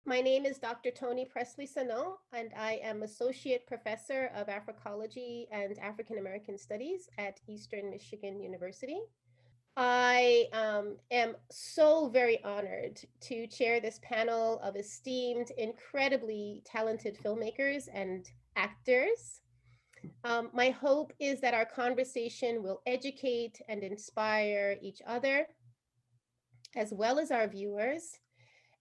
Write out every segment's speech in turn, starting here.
My name is Dr. Toni Pressley-Sanon, and I am Associate Professor of Africology and African American Studies at Eastern Michigan University. I am so very honored to chair this panel of esteemed, incredibly talented filmmakers and actors. My hope is that our conversation will educate and inspire each other, as well as our viewers.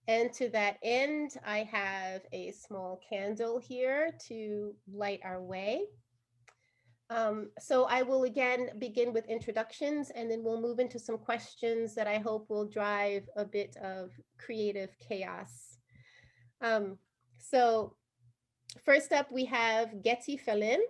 And to that end, I have a small candle here to light our way. So I will again begin with introductions, and then we'll move into some questions that I hope will drive a bit of creative chaos. Um, so first up, we have Guetty Felin.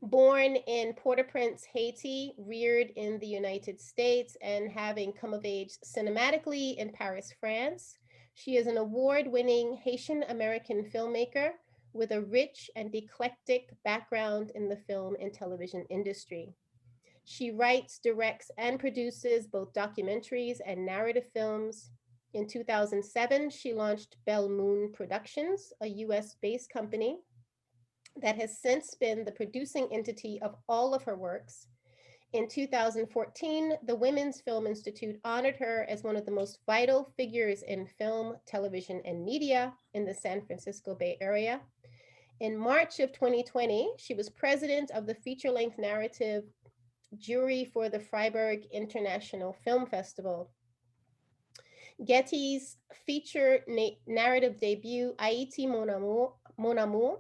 Born in Port-au-Prince, Haiti, reared in the United States, and having come of age cinematically in Paris, France. She is an award-winning Haitian American filmmaker with a rich and eclectic background in the film and television industry. She writes, directs, and produces both documentaries and narrative films. In 2007, she launched Belle Moon Productions, a US-based company that has since been the producing entity of all of her works. In 2014, the Women's Film Institute honored her as one of the most vital figures in film, television, and media in the San Francisco Bay Area. In March of 2020, she was president of the feature-length narrative jury for the Freiburg International Film Festival. Guetty's feature narrative debut, Ayiti Mon Amour,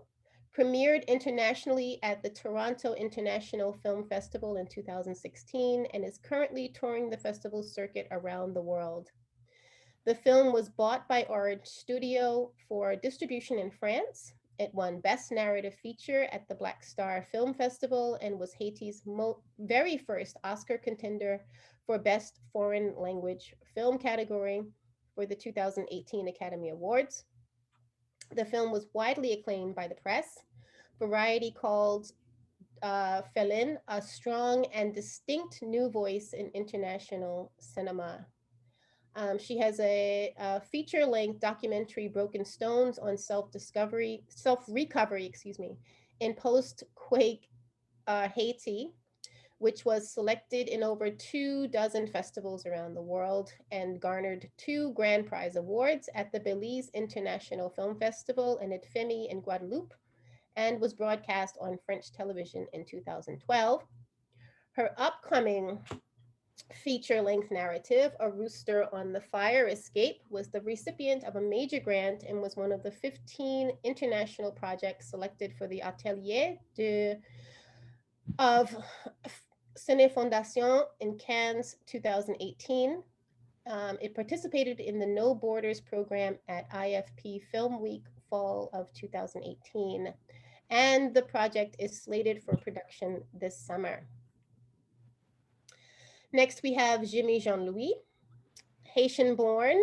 premiered internationally at the Toronto International Film Festival in 2016 and is currently touring the festival circuit around the world. The film was bought by Orange Studio for distribution in France. It won Best Narrative Feature at the Black Star Film Festival and was Haiti's very first Oscar contender for Best Foreign Language Film category for the 2018 Academy Awards. The film was widely acclaimed by the press. Variety called Felin a strong and distinct new voice in international cinema. She has a feature-length documentary, Broken Stones, on self-recovery, in post-quake Haiti, which was selected in over 24 festivals around the world and garnered 2 Grand Prize awards at the Belize International Film Festival and at FEMI in Guadeloupe, and was broadcast on French television in 2012. Her upcoming feature-length narrative, A Rooster on the Fire Escape, was the recipient of a major grant and was one of the 15 international projects selected for the Atelier of Cine Fondation in Cannes 2018. It participated in the No Borders program at IFP Film Week fall of 2018, and the project is slated for production this summer. Next, we have Jimmy Jean-Louis, Haitian born.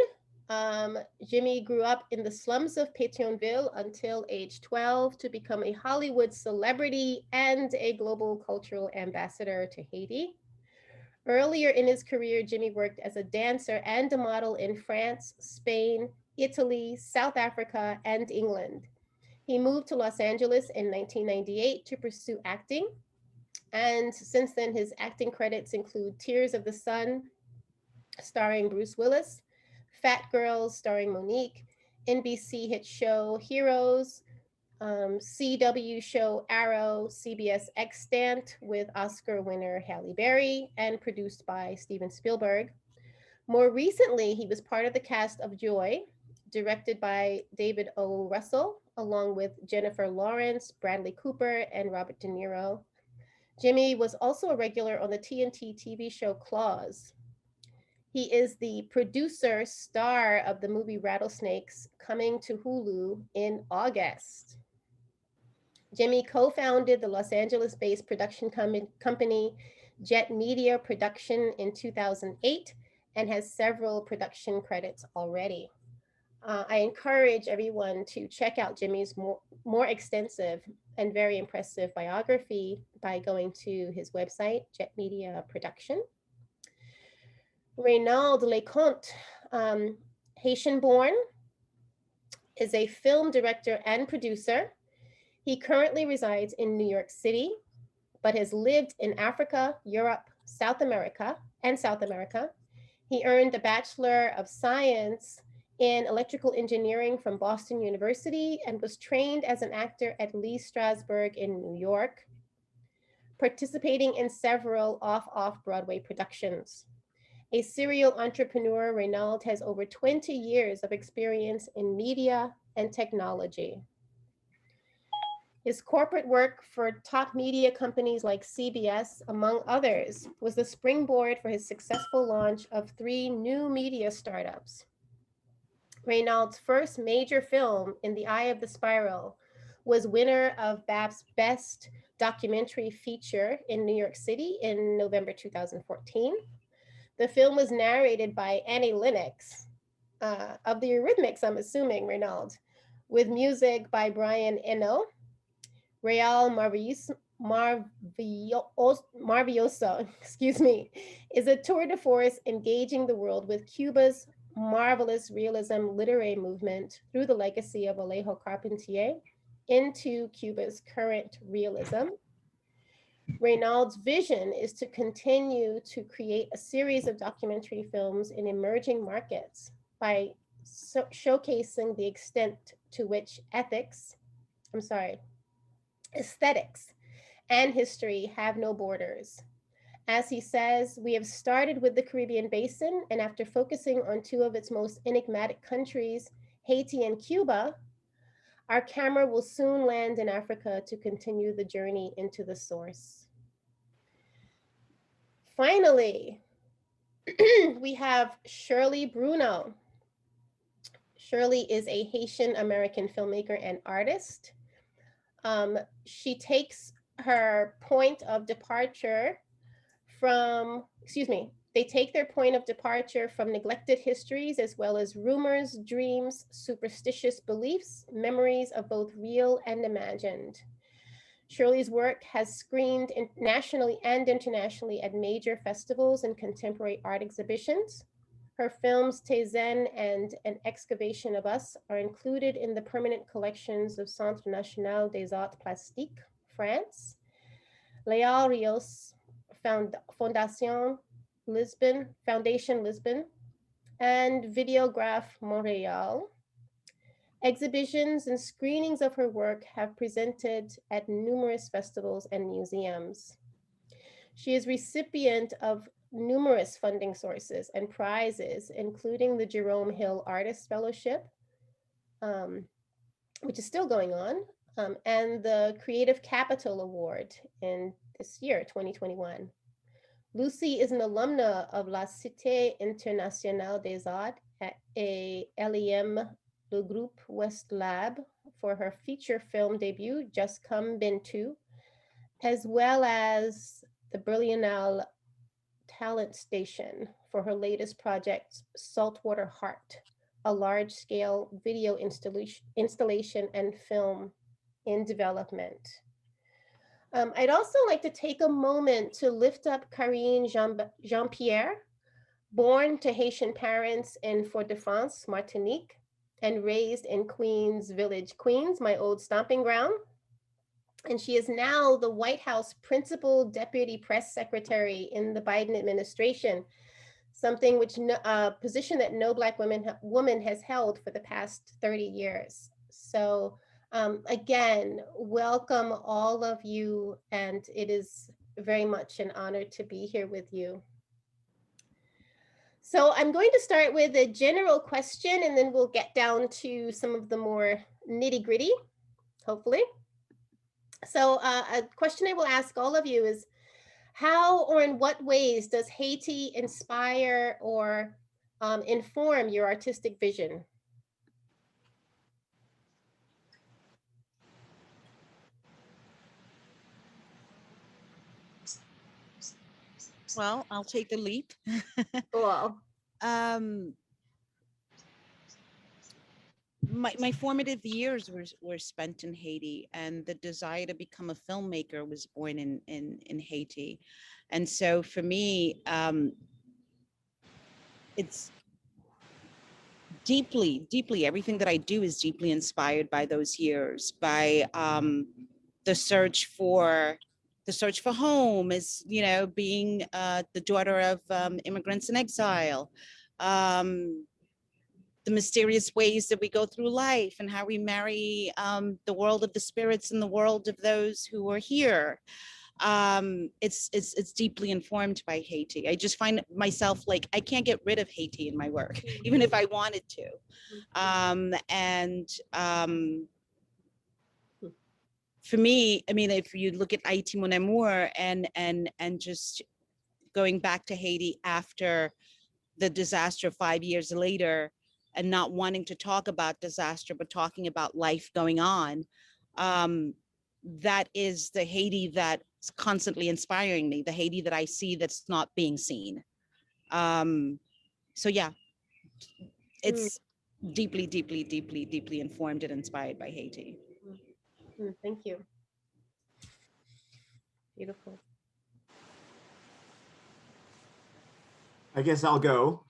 Jimmy grew up in the slums of Pétionville until age 12 to become a Hollywood celebrity and a global cultural ambassador to Haiti. Earlier in his career, Jimmy worked as a dancer and a model in France, Spain, Italy, South Africa, and England. He moved to Los Angeles in 1998 to pursue acting. And since then, his acting credits include Tears of the Sun, starring Bruce Willis, Fat Girls, starring Monique, NBC hit show Heroes, CW show Arrow, CBS Extant with Oscar winner Halle Berry, and produced by Steven Spielberg. More recently, he was part of the cast of Joy, directed by David O. Russell, along with Jennifer Lawrence, Bradley Cooper, and Robert De Niro. Jimmy was also a regular on the TNT TV show Claws. He is the producer star of the movie Rattlesnakes, coming to Hulu in August. Jimmy co-founded the Los Angeles-based production company Jet Media Production in 2008 and has several production credits already. I encourage everyone to check out Jimmy's more extensive and very impressive biography by going to his website, Jet Media Production. Raynald Leconte, Haitian born, is a film director and producer. He currently resides in New York City, but has lived in Africa, Europe, South America, and South America. He earned a Bachelor of Science in Electrical Engineering from Boston University and was trained as an actor at Lee Strasberg in New York, participating in several off-Broadway productions. A serial entrepreneur, Raynald has over 20 years of experience in media and technology. His corporate work for top media companies like CBS, among others, was the springboard for his successful launch of 3 new media startups. Raynald's first major film, In the Eye of the Spiral, was winner of BAFTA's Best Documentary Feature in New York City in November 2014. The film was narrated by Annie Lennox, of the Eurythmics, I'm assuming, Raynald, with music by Brian Eno. Real Maravilloso, excuse me, is a tour de force engaging the world with Cuba's marvelous realism literary movement through the legacy of Alejo Carpentier into Cuba's current realism. Raynald's vision is to continue to create a series of documentary films in emerging markets by showcasing the extent to which aesthetics and history have no borders. As he says, we have started with the Caribbean basin, and after focusing on 2 of its most enigmatic countries, Haiti and Cuba, our camera will soon land in Africa to continue the journey into the source. Finally, we have Shirley Bruno. Shirley is a Haitian American filmmaker and artist. She takes her point of departure they take their point of departure from neglected histories as well as rumors, dreams, superstitious beliefs, memories of both real and imagined. Shirley's work has screened nationally and internationally at major festivals and contemporary art exhibitions. Her films Tezen and An Excavation of Us are included in the permanent collections of Centre National des Arts Plastiques, France, Leal Rios Foundation Lisbon, and Videograph Montreal. Exhibitions and screenings of her work have presented at numerous festivals and museums. She is recipient of numerous funding sources and prizes, including the Jerome Hill Artist Fellowship, which is still going on, and the Creative Capital Award in this year, 2021. Lucy is an alumna of La Cité Internationale des Arts et l'EM Le Groupe West Lab for her feature film debut, Just Come Bintu, as well as the Berlinale Talent Station for her latest project, Saltwater Heart, a large-scale video installation and film in development. I'd also like to take a moment to lift up Karine Jean-Pierre, born to Haitian parents in Fort-de-France, Martinique, and raised in Queens Village, Queens, my old stomping ground. And she is now the White House Principal Deputy Press Secretary in the Biden administration, something which position that no Black woman has held for the past 30 years. So again, welcome all of you, and it is very much an honor to be here with you. So I'm going to start with a general question, and then we'll get down to some of the more nitty-gritty, hopefully. So a question I will ask all of you is, how or in what ways does Haiti inspire or inform your artistic vision? Well, I'll take the leap. Cool. My formative years were spent in Haiti, and the desire to become a filmmaker was born in Haiti. And so for me, it's deeply, deeply, everything that I do is deeply inspired by those years, by the search for home, is, you know, being the daughter of immigrants in exile, um, the mysterious ways that we go through life and how we marry the world of the spirits and the world of those who are here. It's deeply informed by Haiti. I just find myself like I can't get rid of Haiti in my work, even if I wanted to. And for me, I mean, if you look at Ayiti Mon Amour and just going back to Haiti after the disaster 5 years later, and not wanting to talk about disaster, but talking about life going on, that is the Haiti that's constantly inspiring me, the Haiti that I see that's not being seen. So yeah, it's deeply, deeply, deeply, deeply informed and inspired by Haiti. Thank you. Beautiful. I guess I'll go.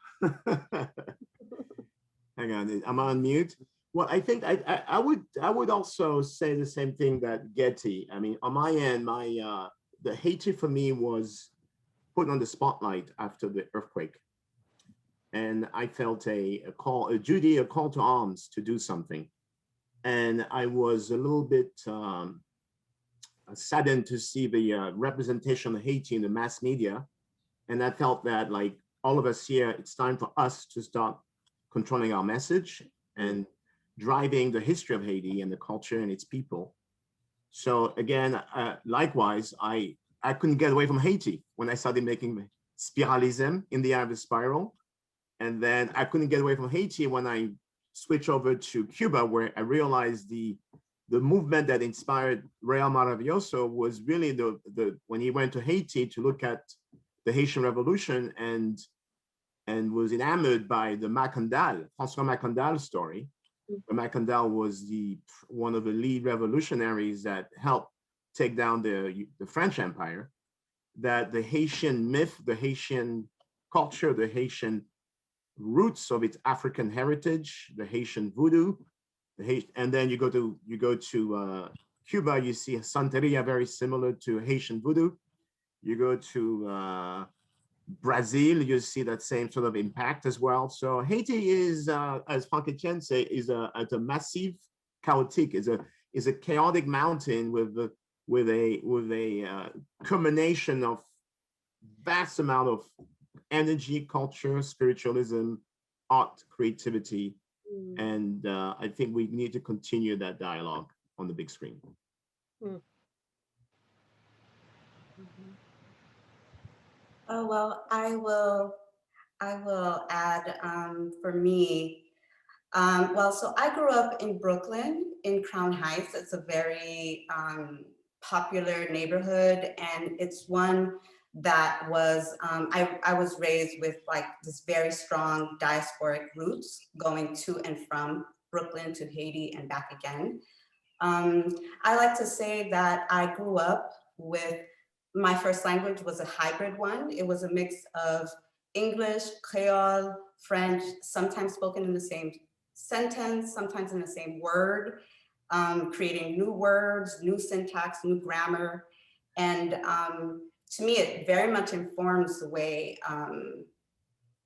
Hang on, I'm on mute. Well, I think I would also say the same thing that Guetty. I mean, on my end, the Haiti for me was put on the spotlight after the earthquake, and I felt a call, a duty, a call to arms to do something, and I was a little bit saddened to see the representation of Haiti in the mass media, and I felt that like all of us here, it's time for us to start controlling our message and driving the history of Haiti and the culture and its people. So again, likewise, I couldn't get away from Haiti when I started making Spiralism, in the eye of the spiral. And then I couldn't get away from Haiti when I switched over to Cuba, where I realized the movement that inspired Real Maravilloso was really the when he went to Haiti to look at the Haitian Revolution and was enamored by the Macandal, François Macandal story. Macandal was one of the lead revolutionaries that helped take down the French Empire. That the Haitian myth, the Haitian culture, the Haitian roots of its African heritage, the Haitian voodoo, and then you go to Cuba, you see Santeria, very similar to Haitian voodoo. You go to Brazil, you see that same sort of impact as well. So Haiti is, as Frankétienne say, is a massive, chaotic, is a chaotic mountain with a combination of vast amount of energy, culture, spiritualism, art, creativity, and I think we need to continue that dialogue on the big screen. Oh, well, I will add, for me, well, so I grew up in Brooklyn, in Crown Heights. It's a very popular neighborhood, and it's one that was, I was raised with like this very strong diasporic roots going to and from Brooklyn to Haiti and back again. I like to say that I grew up with, my first language was a hybrid one. It was a mix of English, Creole, French, sometimes spoken in the same sentence, sometimes in the same word, creating new words, new syntax, new grammar. And to me, it very much informs the way,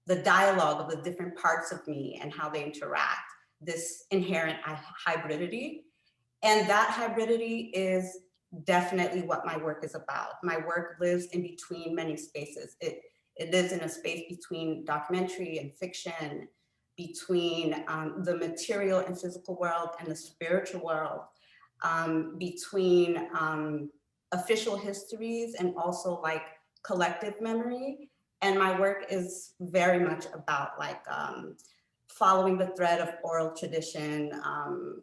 the dialogue of the different parts of me and how they interact, this inherent hybridity. And that hybridity is definitely what my work is about. My work lives in between many spaces. It lives in a space between documentary and fiction, between the material and physical world and the spiritual world, between official histories and also like collective memory. And my work is very much about like following the thread of oral tradition,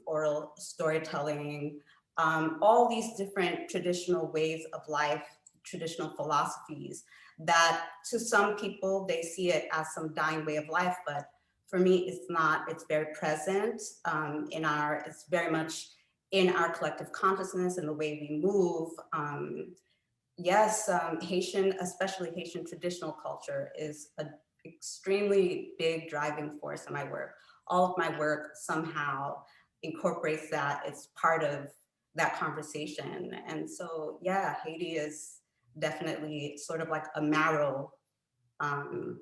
oral storytelling, all these different traditional ways of life, traditional philosophies that to some people, they see it as some dying way of life, but for me, it's not. It's very present it's very much in our collective consciousness and the way we move. Yes, Haitian, especially Haitian traditional culture is an extremely big driving force in my work. all of my work somehow incorporates that. It's part of that conversation. And so, yeah, Haiti is definitely sort of like a marrow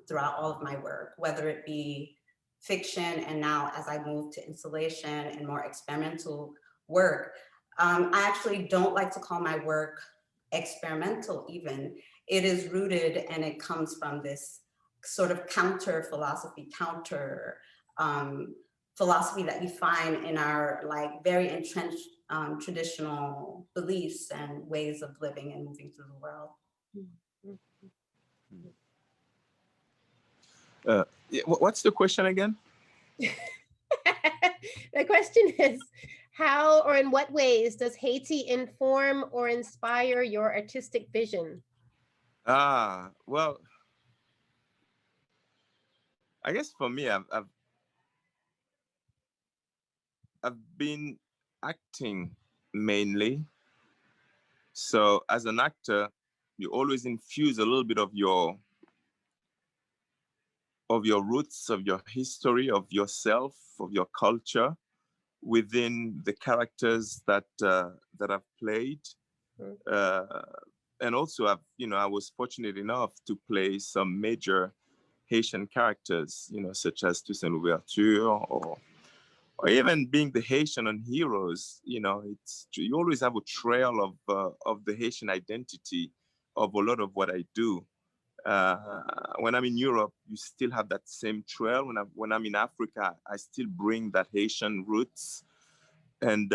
throughout all of my work, whether it be fiction, and now as I move to installation and more experimental work. I actually don't like to call my work experimental even. It is rooted and it comes from this sort of counter philosophy, philosophy that we find in our like very entrenched traditional beliefs and ways of living and moving through the world. What's the question again? The question is, how or in what ways does Haiti inform or inspire your artistic vision? Well, I guess for me, I've been acting mainly. So as an actor, you always infuse a little bit of your roots, of your history, of yourself, of your culture within the characters that I've played. And also I was fortunate enough to play some major Haitian characters, such as Toussaint Louverture, or even being the Haitian on Heroes. You always have a trail of the Haitian identity of a lot of what I do. When I'm in Europe, you still have that same trail. When I'm in Africa, I still bring that Haitian roots, and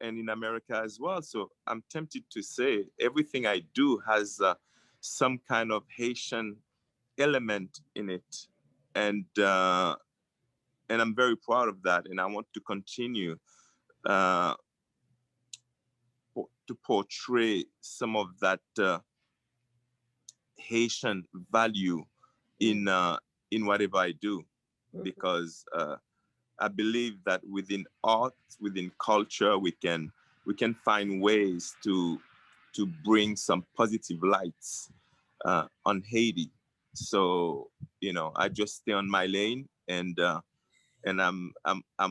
in America as well. So I'm tempted to say everything I do has some kind of Haitian element in it, and I'm very proud of that, and I want to continue to portray some of that Haitian value in whatever I do, because I believe that within art, within culture, we can find ways to bring some positive lights on Haiti. So I just stay on my lane, and I'm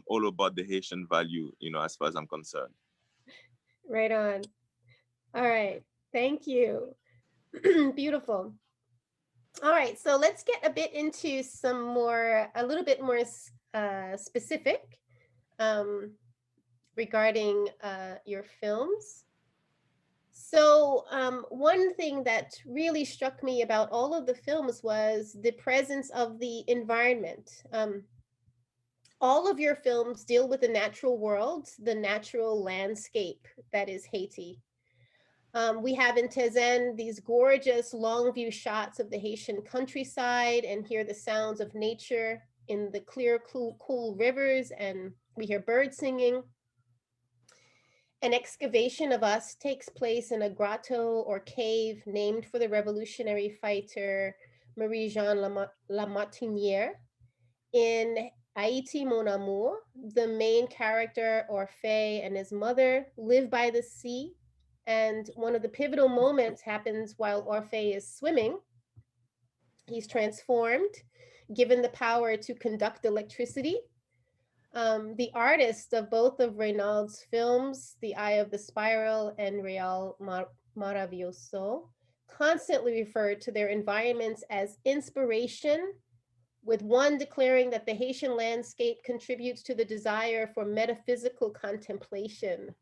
all about the Haitian value, as far as I'm concerned. Right on. All right. Thank you. Beautiful. All right. So let's get a bit into a little bit more specific regarding your films. So one thing that really struck me about all of the films was the presence of the environment. All of your films deal with the natural world, the natural landscape that is Haiti. We have in Tezen these gorgeous long view shots of the Haitian countryside, and hear the sounds of nature in the clear, cool rivers, and we hear birds singing. An excavation of us takes place in a grotto or cave named for the revolutionary fighter Marie-Jeanne Lamartinière. In Ayiti Mon Amour, the main character, Orphée, and his mother live by the sea. And one of the pivotal moments happens while Orphée is swimming. He's transformed, given the power to conduct electricity. The artists of both of Raynald's films, The Eye of the Spiral and Real Maravilloso, constantly refer to their environments as inspiration, with one declaring that the Haitian landscape contributes to the desire for metaphysical contemplation.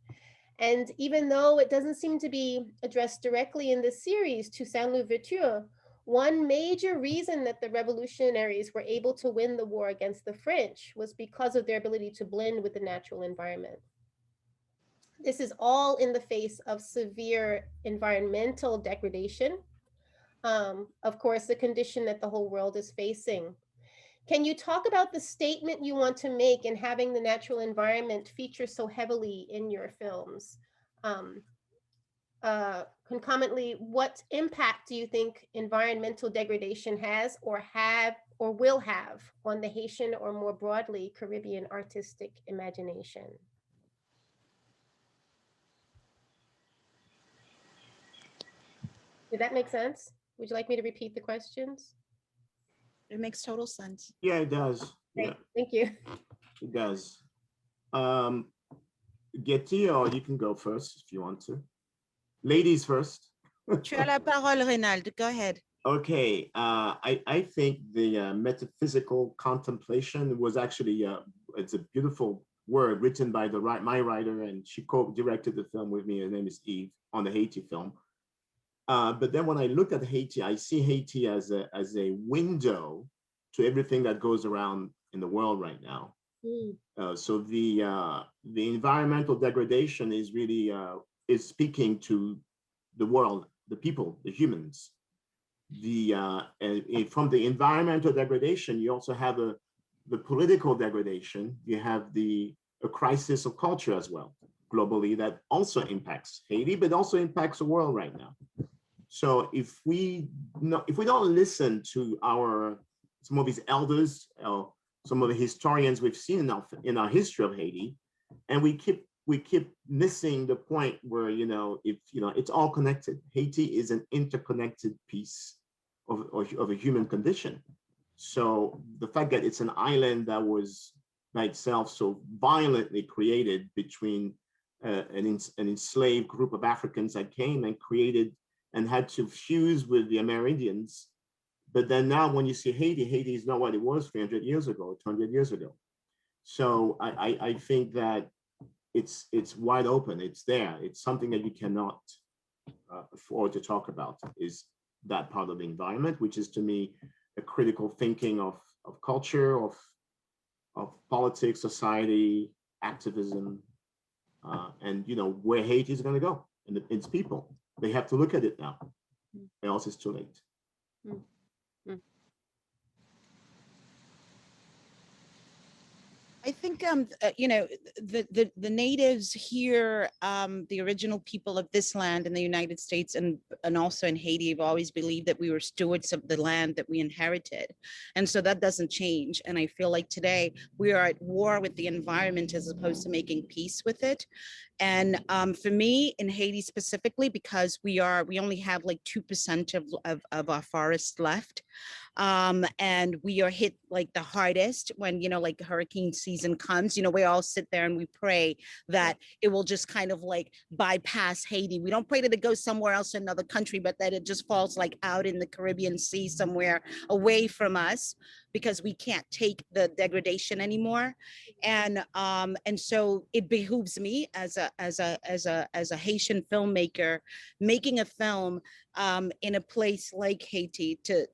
And even though it doesn't seem to be addressed directly in this series, Toussaint Louverture, one major reason that the revolutionaries were able to win the war against the French was because of their ability to blend with the natural environment. This is all in the face of severe environmental degradation. Of course, the condition that the whole world is facing. Can you talk about the statement you want to make in having the natural environment feature so heavily in your films? Concomitantly, what impact do you think environmental degradation has or will have on the Haitian or more broadly Caribbean artistic imagination? Did that make sense? Would you like me to repeat the questions? It makes total sense. Yeah, it does. Great. Yeah. Thank you. It does. Guetty, or you can go first if you want to. Ladies first. Tu as la parole, Raynald. Go ahead. Okay, I think the metaphysical contemplation was actually, it's a beautiful word written by my writer, and she co-directed the film with me. Her name is Eve, on the Haiti film. But then when I look at Haiti, I see Haiti as a window to everything that goes around in the world right now. So the environmental degradation is really is speaking to the world, the people, the humans. From the environmental degradation, you also have the political degradation. You have a crisis of culture as well, globally, that also impacts Haiti, but also impacts the world right now. So if we don't listen to some of these elders, some of the historians we've seen in our history of Haiti, and we keep missing the point where it's all connected. Haiti is an interconnected piece of a human condition. So the fact that it's an island that was by itself so violently created between an enslaved group of Africans that came and created and had to fuse with the Amerindians. But then now when you see Haiti, Haiti is not what it was 300 years ago, 200 years ago. So I think that it's wide open, it's there. It's something that you cannot afford to talk about, is that part of the environment, which is to me a critical thinking of culture, of politics, society, activism, and where Haiti is going to go, and its people. They have to look at it now, or else it's too late. I think the natives here, the original people of this land in the United States and also in Haiti, have always believed that we were stewards of the land that we inherited, and so that doesn't change. And I feel like today we are at war with the environment as opposed to making peace with it. And for me, in Haiti specifically, because we only have like 2% of our forests left, and we are hit like the hardest when like hurricane season comes. We all sit there and we pray that it will just kind of like bypass Haiti. We don't pray that it goes somewhere else in another country, but that it just falls like out in the Caribbean Sea somewhere away from us, because we can't take the degradation anymore. And so it behooves me as a Haitian filmmaker making a film in a place like Haiti to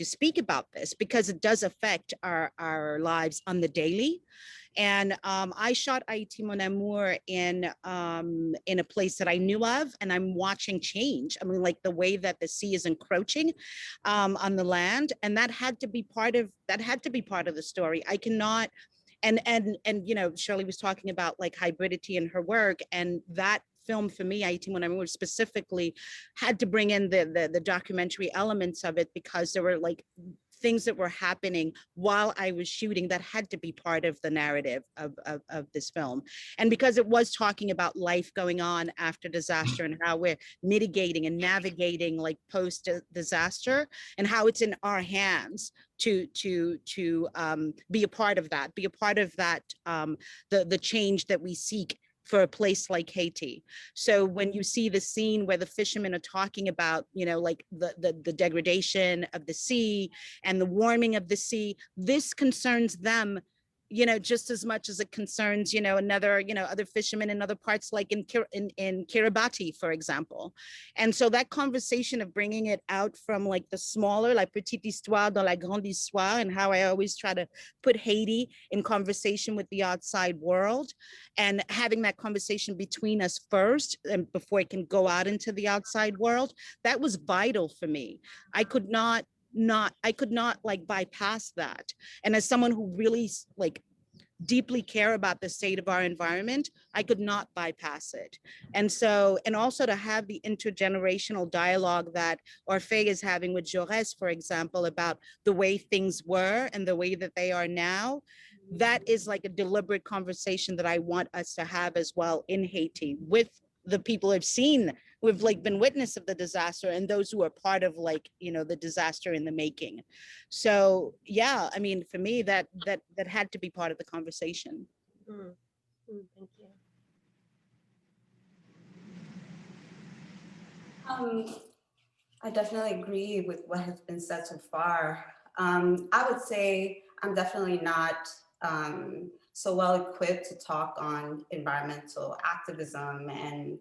speak about this, because it does affect our lives on the daily. And I shot Ayiti Mon Amour in a place that I knew of, and I'm watching change. I mean, like the way that the sea is encroaching on the land, and that had to be part of the story. I cannot. And Shirley was talking about like hybridity in her work, and that film for me, Ayiti Mon Amour specifically, had to bring in the documentary elements of it, because there were like things that were happening while I was shooting that had to be part of the narrative of this film. And because it was talking about life going on after disaster and how we're mitigating and navigating like post disaster, and how it's in our hands to be a part of that, the change that we seek for a place like Haiti. So when you see the scene where the fishermen are talking about, like the degradation of the sea and the warming of the sea, this concerns them, just as much as it concerns, other fishermen in other parts, like in Kiribati, for example. And so that conversation of bringing it out from like the smaller, like petite histoire dans la grande histoire, and how I always try to put Haiti in conversation with the outside world, and having that conversation between us first and before it can go out into the outside world, that was vital for me. I could not like bypass that. And as someone who really like deeply care about the state of our environment, I could not bypass it. And so, and also to have the intergenerational dialogue that Orphée is having with Jaurès, for example, about the way things were and the way that they are now, that is like a deliberate conversation that I want us to have as well in Haiti with the people who've seen, who have like been witness of the disaster, and those who are part of like, you know, the disaster in the making. So yeah, I mean, for me, that had to be part of the conversation. Thank you. I definitely agree with what has been said so far. I would say I'm definitely not so well equipped to talk on environmental activism and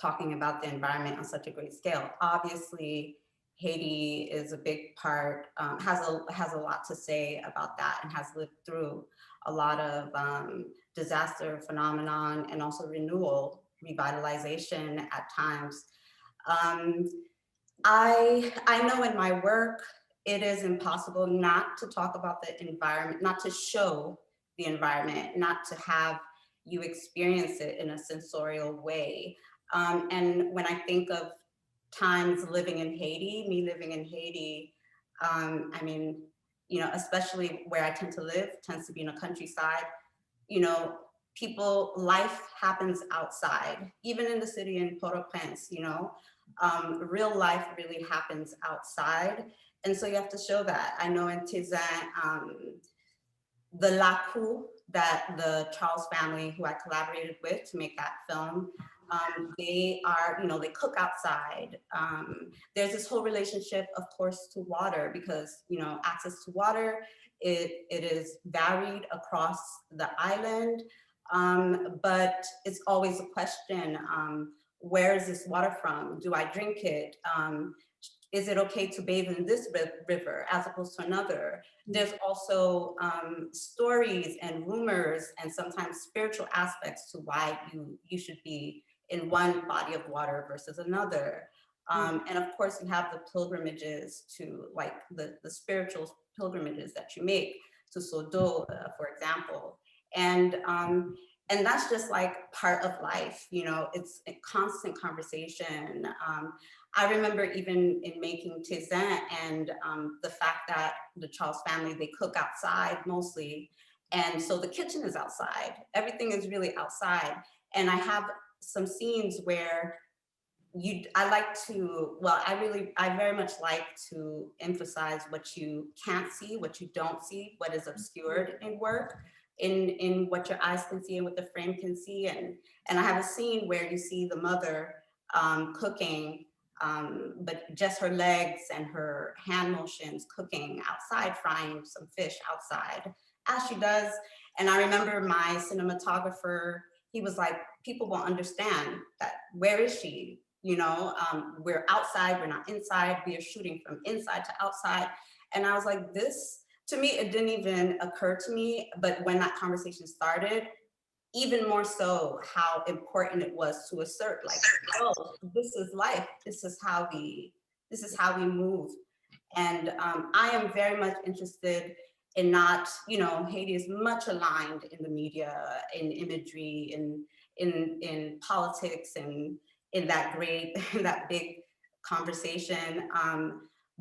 talking about the environment on such a great scale. Obviously, Haiti is a big part, has a lot to say about that, and has lived through a lot of disaster phenomenon and also renewal, revitalization at times. I know in my work, it is impossible not to talk about the environment, not to show the environment, not to have you experience it in a sensorial way. And when I think of times living in Haiti, me living in Haiti, I mean, you know, especially where I tend to live, tends to be in a countryside, you know, life happens outside, even in the city in Port-au-Prince, you know, real life really happens outside. And so you have to show that. I know in Tezen, the laku that the Charles family, who I collaborated with to make that film, they are, you know, they cook outside. There's this whole relationship, of course, to water, because, you know, access to water, it is varied across the island, but it's always a question, where is this water from? Do I drink it? Is it okay to bathe in this river as opposed to another? There's also stories and rumors and sometimes spiritual aspects to why you should be in one body of water versus another. And of course you have the pilgrimages to, like, the spiritual pilgrimages that you make to Sodo, for example. And that's just like part of life, you know, it's a constant conversation. I remember even in making Tezen and the fact that the Charles family, they cook outside mostly. And so the kitchen is outside, everything is really outside. And I have some scenes where I very much like to emphasize what you can't see, what you don't see, what is obscured in work, in what your eyes can see and what the frame can see. And I have a scene where you see the mother cooking, but just her legs and her hand motions cooking outside, frying some fish outside, as she does. And I remember my cinematographer, he was like, people won't understand that, where is she? You know, we're outside, we're not inside, we are shooting from inside to outside. And I was like, this, to me, it didn't even occur to me, but when that conversation started, even more so how important it was to assert, like, oh, this is life, this is how we move. And I am very much interested in not, you know, Haiti is much aligned in the media, in imagery, in politics, and in that big conversation.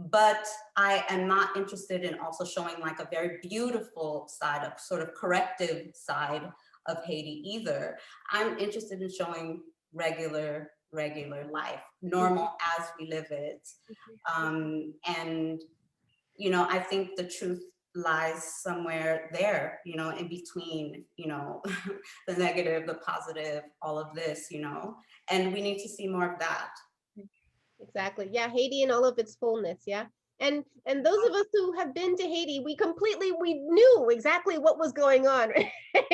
But I am not interested in also showing like a very beautiful side, of sort of corrective side of Haiti either. I'm interested in showing regular life, normal as we live it. And, you know, I think the truth lies somewhere there, you know, in between, you know, the negative, the positive, all of this, you know, and we need to see more of that. Exactly. Yeah, Haiti in all of its fullness. Yeah. And those of us who have been to Haiti, we knew exactly what was going on. Right?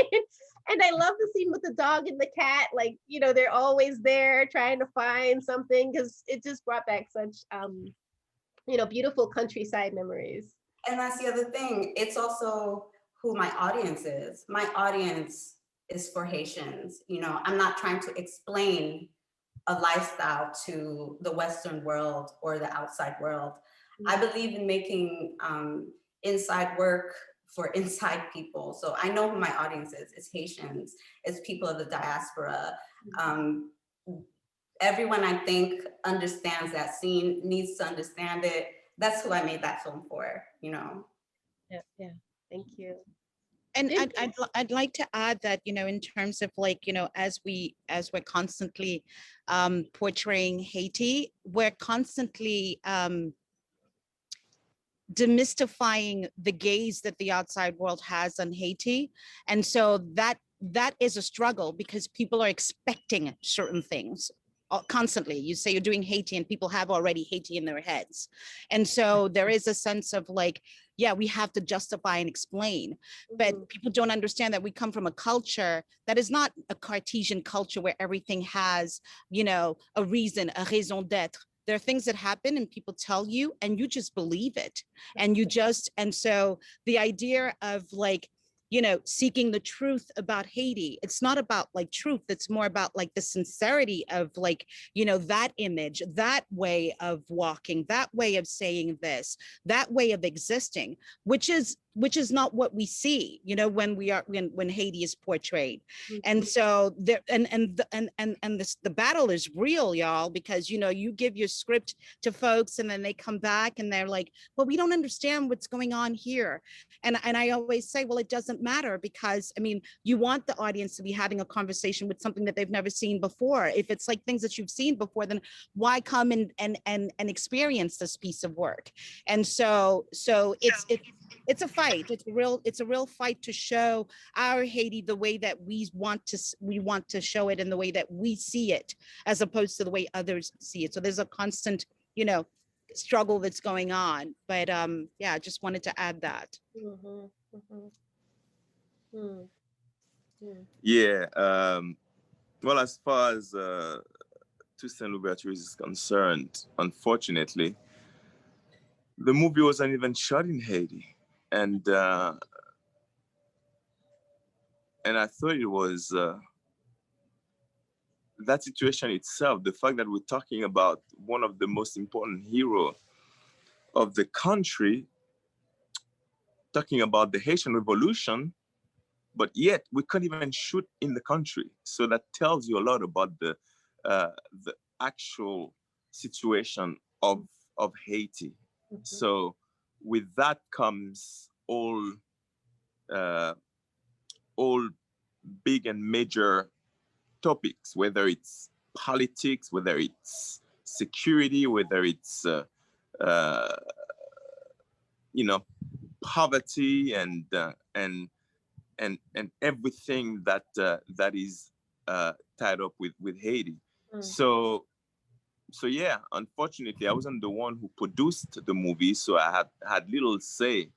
And I love the scene with the dog and the cat. Like, you know, they're always there trying to find something, because it just brought back such, you know, beautiful countryside memories. And that's the other thing. It's also who my audience is. My audience is for Haitians. You know, I'm not trying to explain a lifestyle to the Western world or the outside world. I believe in making inside work for inside people. So I know who my audience is. It's Haitians, it's people of the diaspora. Everyone, I think, understands that scene, needs to understand it. That's who I made that film for, you know? Yeah, thank you. And I'd like to add that, you know, in terms of like, you know, as we're constantly portraying Haiti, we're constantly demystifying the gaze that the outside world has on Haiti. And so that is a struggle because people are expecting certain things constantly. You say you're doing Haiti and people have already Haiti in their heads. And so there is a sense of like, yeah, we have to justify and explain, but people don't understand that we come from a culture that is not a Cartesian culture where everything has, you know, a reason, a raison d'être. There are things that happen and people tell you and you just believe it. And you just, and so the idea of like, you know, seeking the truth about Haiti, it's not about like truth, it's more about like the sincerity of like, you know, that image, that way of walking, that way of saying this, that way of existing, which is not what we see, you know, when Haiti is portrayed. And so there, the battle is real, y'all, because, you know, you give your script to folks and then they come back and they're like, well, we don't understand what's going on here. And I always say, well, it doesn't matter, because I mean, you want the audience to be having a conversation with something that they've never seen before. If it's like things that you've seen before, then why come and experience this piece of work? And so it's a fight. It's a real fight to show our Haiti the way that we want to show it, and the way that we see it, as opposed to the way others see it. So there's a constant, you know, struggle that's going on. But yeah, I just wanted to add that. Yeah. Well, as far as Toussaint Louverture is concerned, unfortunately, the movie wasn't even shot in Haiti, and I thought it was that situation itself, the fact that we're talking about one of the most important heroes of the country, talking about the Haitian Revolution, but yet we couldn't even shoot in the country. So that tells you a lot about the actual situation of Haiti. So with that comes all big and major topics, whether it's politics, whether it's security, whether it's you know, poverty and everything that is tied up with Haiti. So yeah, unfortunately, I wasn't the one who produced the movie, so I had little say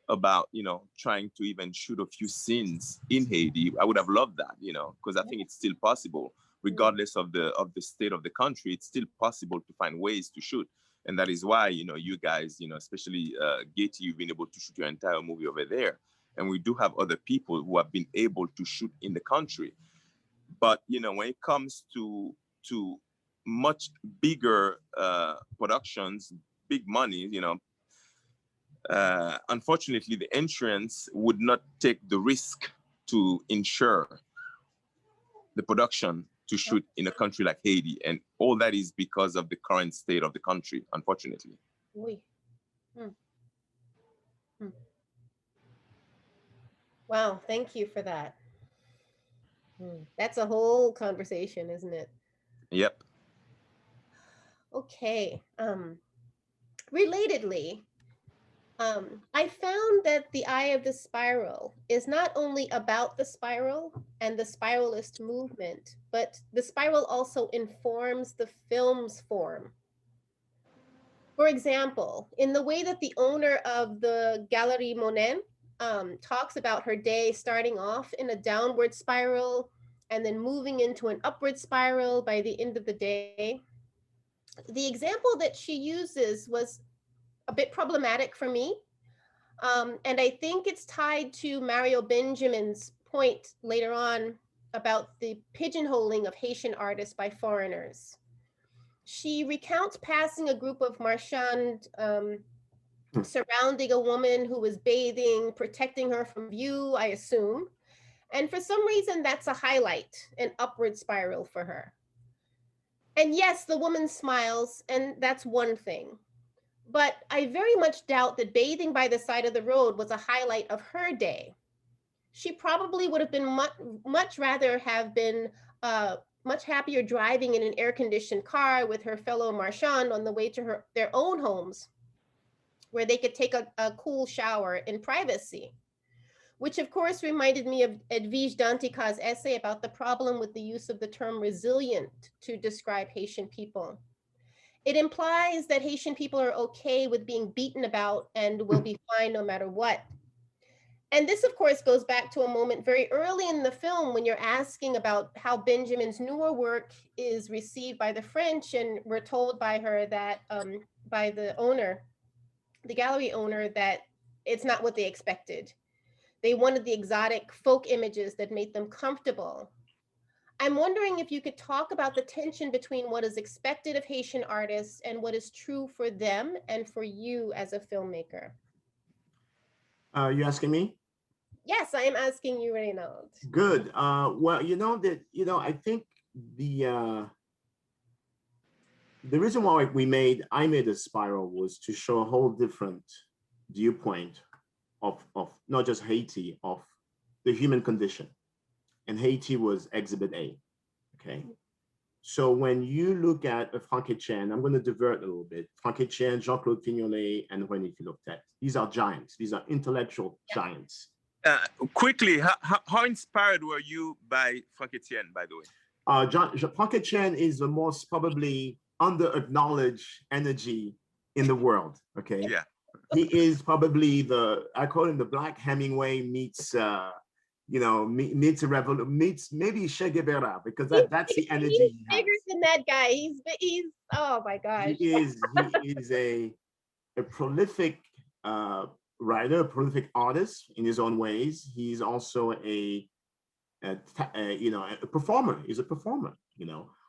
about, you know, trying to even shoot a few scenes in Haiti. I would have loved that, you know, because I think it's still possible, regardless of the state of the country. It's still possible to find ways to shoot, and that is why, you know, you guys, you know, especially Guetty, you've been able to shoot your entire movie over there, and we do have other people who have been able to shoot in the country. But you know, when it comes to much bigger productions, big money, you know, unfortunately, the insurance would not take the risk to insure the production to shoot in a country like Haiti. And all that is because of the current state of the country, unfortunately. Wow, thank you for that. That's a whole conversation, isn't it? Yep. Okay. Relatedly, I found that The Eye of the Spiral is not only about the spiral and the spiralist movement, but the spiral also informs the film's form. For example, in the way that the owner of the Galerie Monet talks about her day starting off in a downward spiral and then moving into an upward spiral by the end of the day, the example that she uses was a bit problematic for me. And I think it's tied to Mario Benjamin's point later on about the pigeonholing of Haitian artists by foreigners. She recounts passing a group of marchands surrounding a woman who was bathing, protecting her from view, I assume. And for some reason, that's a highlight, an upward spiral for her. And yes, the woman smiles, and that's one thing. But I very much doubt that bathing by the side of the road was a highlight of her day. she probably would have been much rather have been much happier driving in an air-conditioned car with her fellow marchand on the way to their own homes, where they could take a cool shower in privacy. Which of course reminded me of Edwige Dantica's essay about the problem with the use of the term resilient to describe Haitian people. It implies that Haitian people are okay with being beaten about and will be fine no matter what. And this, of course, goes back to a moment very early in the film when you're asking about how Benjamin's newer work is received by the French, and we're told by her that, by the owner, the gallery owner, that it's not what they expected. They wanted the exotic folk images that made them comfortable. I'm wondering if you could talk about the tension between what is expected of Haitian artists and what is true for them and for you as a filmmaker. You asking me? Yes, I am asking you, Raynald. Good. Well, I think the reason why I made a spiral was to show a whole different viewpoint of not just Haiti, of the human condition. And Haiti was exhibit A, okay? So when you look at a Frankétienne, I'm going to divert a little bit. Frankétienne, Jean-Claude Fignolet, and René Philoptet. These are giants. These are intellectual giants. Quickly, how inspired were you by Frankétienne, by the way? Frankétienne is the most probably under-acknowledged energy in the world, okay? Yeah. He is probably I call him the Black Hemingway meets meets maybe Che Guevara, because that's the energy he's he bigger than that guy. He's oh my gosh. He is a prolific writer, a prolific artist in his own ways. He's also a performer. He's a performer,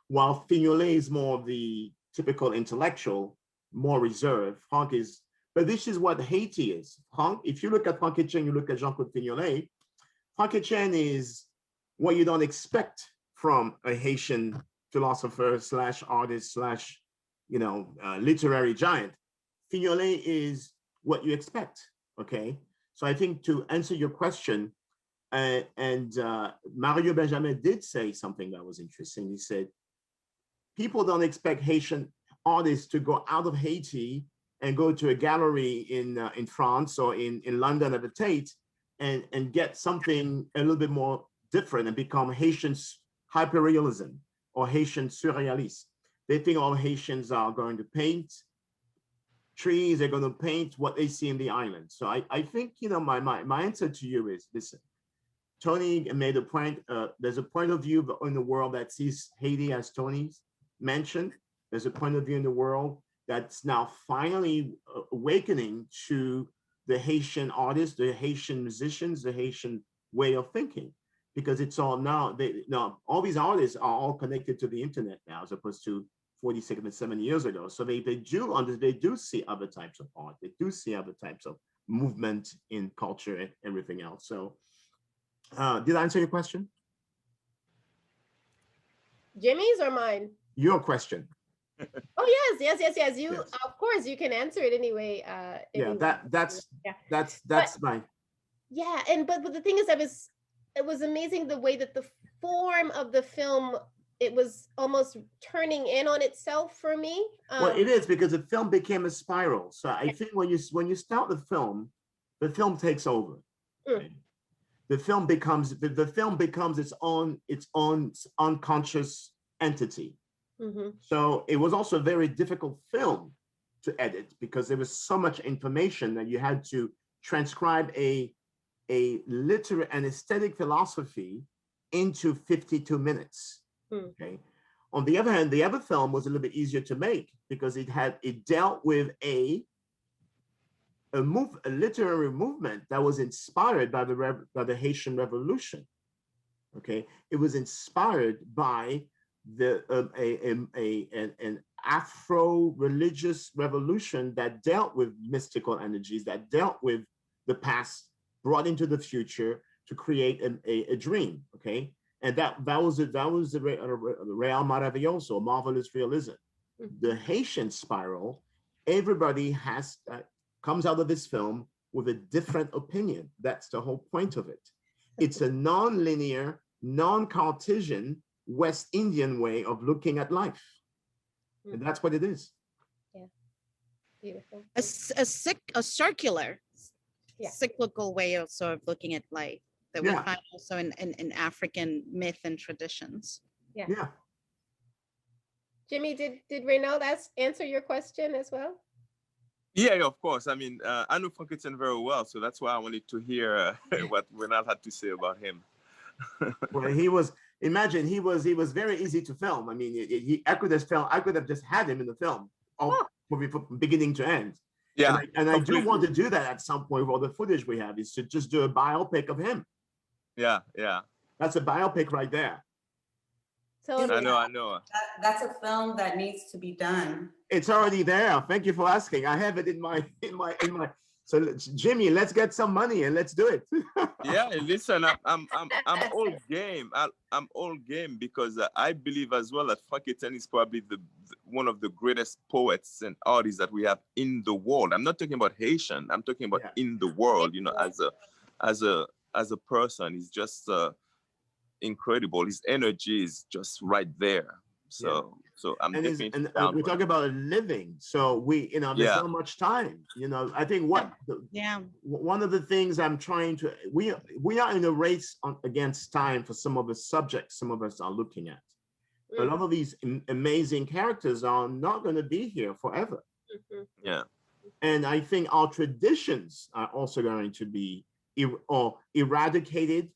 while Fignolet is more of the typical intellectual, more reserved. Frank is, but this is what Haiti is. Frank, if you look at Frankétienne, you look at Jean-Claude Fignolet, Frankétienne is what you don't expect from a Haitian philosopher slash artist slash, literary giant. Fignolet is what you expect, okay? So I think to answer your question, Mario Benjamin did say something that was interesting. He said, people don't expect Haitian artists to go out of Haiti and go to a gallery in France or in London at the Tate and get something a little bit more different and become Haitian hyperrealism or Haitian surrealist. They think all Haitians are going to paint trees, they're going to paint what they see in the island. So I think, my answer to you is, listen, Toni made a point, there's a point of view in the world that sees Haiti, as Toni mentioned. There's a point of view in the world that's now finally awakening to the Haitian artists, the Haitian musicians, the Haitian way of thinking, because it's all now, all these artists are all connected to the internet now, as opposed to 46 and 7 years ago. So they do see other types of art. They do see other types of movement in culture and everything else. So did I answer your question? Jimmy's or mine? Your question. Oh yes. You Yes. Of course you can answer it anyway. That's my. Yeah, but the thing is, it was amazing the way that the form of the film, it was almost turning in on itself for me. Well, it is, because the film became a spiral. So I think when you start the film takes over. Right? The film becomes its own unconscious entity. Mm-hmm. So it was also a very difficult film to edit, because there was so much information that you had to transcribe an aesthetic philosophy into 52 minutes. Okay. On the other hand, the other film was a little bit easier to make, because it dealt with a literary movement that was inspired by the Haitian Revolution. Okay, it was inspired by an Afro-religious revolution that dealt with mystical energies, that dealt with the past brought into the future to create a dream. Okay, and that was the Real Maravilloso, marvelous realism. The Haitian spiral, everybody comes out of this film with a different opinion. That's the whole point of it. It's a non-linear, non-Cartesian West Indian way of looking at life. And that's what it is. Yeah, beautiful. A circular, Yeah. cyclical way also of looking at life that we Yeah. find also in African myth and traditions. Yeah. Yeah. Jimmy, did Raynald answer your question as well? Yeah, of course. I mean, I know Frankétienne very well, so that's why I wanted to hear what Raynald had to say about him. Well, he was very easy to film. I mean, I could have just had him in the film, from beginning to end. Yeah, and I do want to do that at some point with all the footage we have, is to just do a biopic of him. Yeah, yeah. That's a biopic right there. So I know. That's a film that needs to be done. It's already there. Thank you for asking. I have it in my. So Jimmy, let's get some money and let's do it. Yeah, listen, I'm all game. I'm all game because I believe as well that Frankétienne is probably one of the greatest poets and artists that we have in the world. I'm not talking about Haitian. I'm talking about in the world. You know, as a person, he's just incredible. His energy is just right there. So I'm definitely down. We talk about living. So there's not much time. You know, I think one of the things I'm trying to we are in a race against time for some of the subjects some of us are looking at. A lot of these amazing characters are not going to be here forever. Yeah. And I think our traditions are also going to be eradicated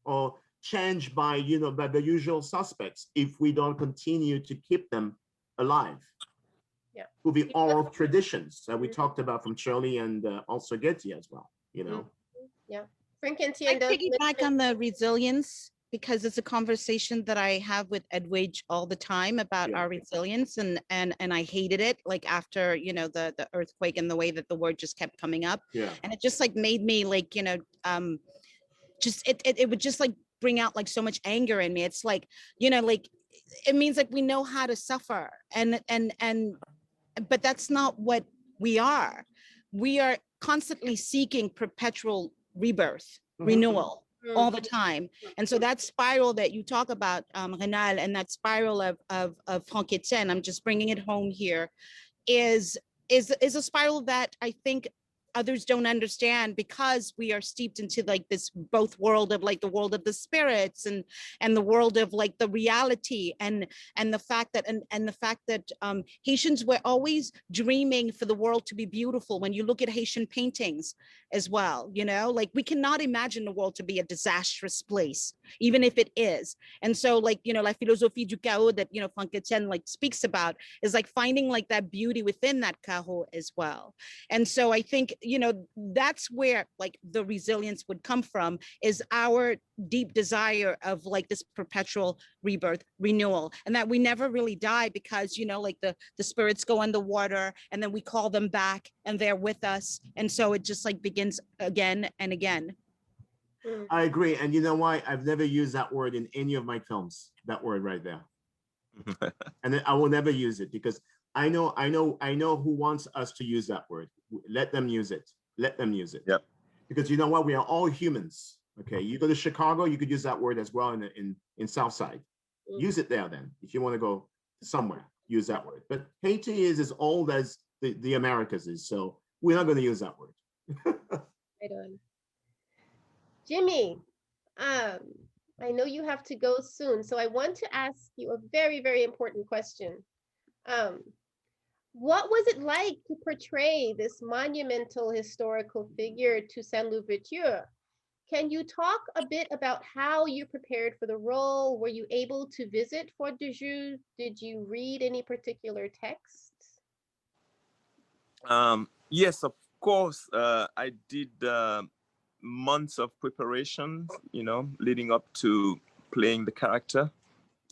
or changed by the usual suspects if we don't continue to keep them alive. Yeah. With the oral traditions that we talked about from Shirley and also Guetty as well. You know. Yeah. I Frankétienne piggyback on the resilience because it's a conversation that I have with Edwidge all the time about our resilience, and I hated it, like after the earthquake and the way that the word just kept coming up. Yeah. And it just like made me like just it would just like bring out like so much anger in me. It's like like it means like we know how to suffer, and but that's not what we are. We are constantly seeking perpetual rebirth, renewal all the time. And so that spiral that you talk about, Raynald, and that spiral of Frankétienne, I'm just bringing it home here, is a spiral that I think others don't understand, because we are steeped into like this both world of like the world of the spirits and the world of like the reality, and the fact that Haitians were always dreaming for the world to be beautiful. When you look at Haitian paintings as well, like we cannot imagine the world to be a disastrous place, even if it is. And so like la philosophie du chaos that Frankétienne like speaks about is like finding like that beauty within that chaos as well. And so I think that's where like the resilience would come from, is our deep desire of like this perpetual rebirth, renewal, and that we never really die, because like the spirits go underwater and then we call them back and they're with us, and so it just like begins again and again. I agree. And you know why? I've never used that word in any of my films, that word right there. And I will never use it, because I know who wants us to use that word. Let them use it. Let them use it. Yep. Because you know what? We are all humans. Okay. You go to Chicago, you could use that word as well in Southside. Use it there then. If you want to go somewhere, use that word. But Haiti is as old as the Americas is. So we're not going to use that word. Right on. Jimmy, I know you have to go soon, so I want to ask you a very, very important question. What was it like to portray this monumental historical figure, Toussaint Louverture? Can you talk a bit about how you prepared for the role? Were you able to visit Fort de Joux? Did you read any particular texts? Yes, of course. I did months of preparation, leading up to playing the character.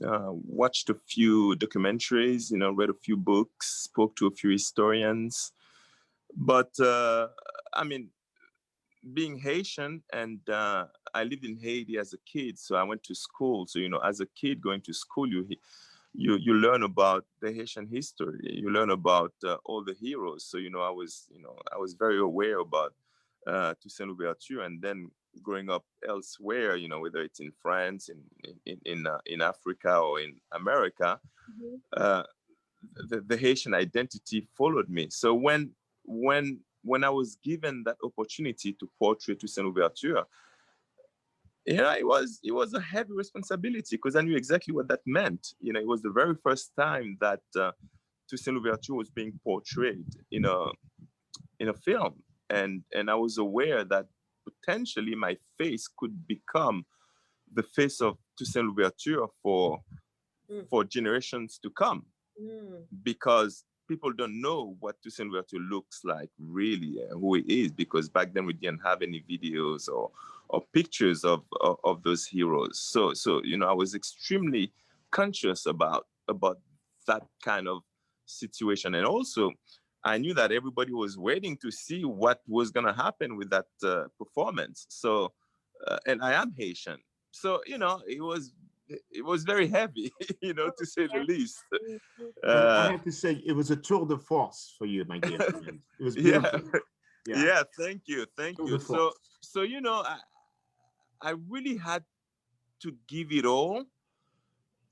Watched a few documentaries, read a few books, spoke to a few historians. But I mean, being Haitian, and I lived in Haiti as a kid, so I went to school. So as a kid going to school, you learn about the Haitian history. You learn about all the heroes. So I was very aware about Toussaint Louverture, and then growing up elsewhere, you know, whether it's in France, in Africa, or in America, the Haitian identity followed me. So when I was given that opportunity to portray Toussaint Louverture, you know, it was a heavy responsibility, because I knew exactly what that meant. You know, it was the very first time that Toussaint Louverture was being portrayed in a film, and I was aware that potentially my face could become the face of Toussaint Louverture for generations to come, because people don't know what Toussaint Louverture looks like really, who he is, because back then we didn't have any videos or pictures of those heroes. So you know, I was extremely conscious about that kind of situation, and also I knew that everybody was waiting to see what was going to happen with that performance. So and I am Haitian, so you know, it was very heavy, you know, to say the least. And I have to say, it was a tour de force for you, my dear friend. It was beautiful. Yeah, thank you. So you know, I really had to give it all,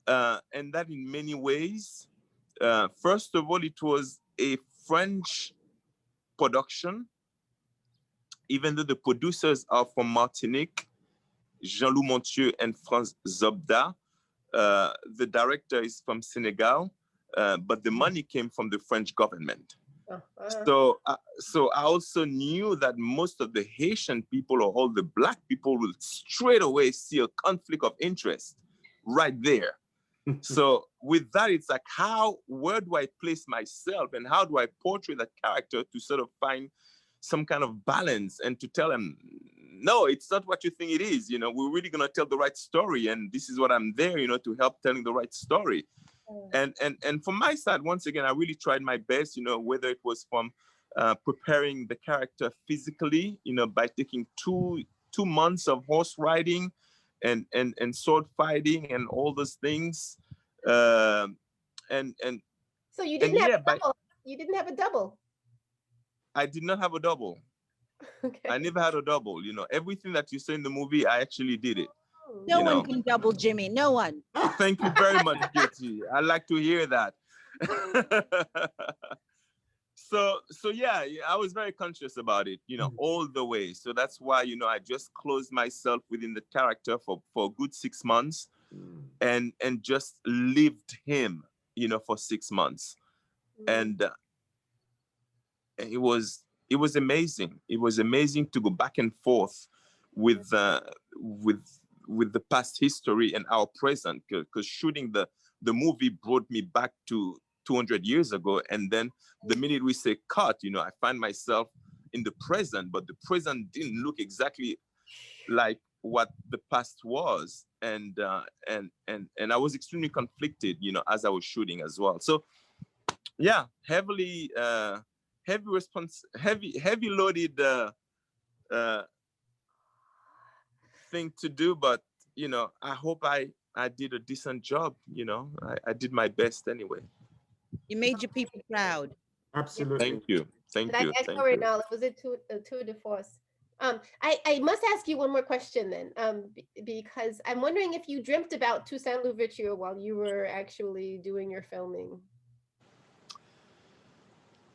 and that in many ways. First of all, it was a French production, even though the producers are from Martinique, Jean-Loup Montieu and France Zobda. The director is from Senegal, but the money came from the French government. So I also knew that most of the Haitian people, or all the Black people, will straight away see a conflict of interest right there. So with that, it's like, where do I place myself, and how do I portray that character to sort of find some kind of balance, and to tell them, no, it's not what you think it is. You know, we're really going to tell the right story, and this is what I'm there, you know, to help telling the right story. And from my side, once again, I really tried my best, you know, whether it was from preparing the character physically, you know, by taking two months of horse riding and sword fighting and all those things. So you didn't have a double. You didn't have a double. I did not have a double. Okay. I never had a double. You know, everything that you saw in the movie, I actually did it. No one can double Jimmy. No one. Thank you very much, Guetty. I like to hear that. So yeah, I was very conscious about it, you know, all the way. So that's why, you know, I just closed myself within the character for a good 6 months, and just lived him, you know, for 6 months. And it was amazing. It was amazing to go back and forth with the past history and our present, because shooting the movie brought me back to 200 years ago, and then the minute we say cut, you know, I find myself in the present, but the present didn't look exactly like what the past was, and I was extremely conflicted, you know, as I was shooting as well. So yeah, heavy loaded thing to do, but you know, I hope I did a decent job. You know, I did my best anyway. You made your people proud. Absolutely. Thank you. Thank you. Thank you. Raynald, it was a tour de force. I must ask you one more question then, because I'm wondering if you dreamt about Toussaint Louverture while you were actually doing your filming.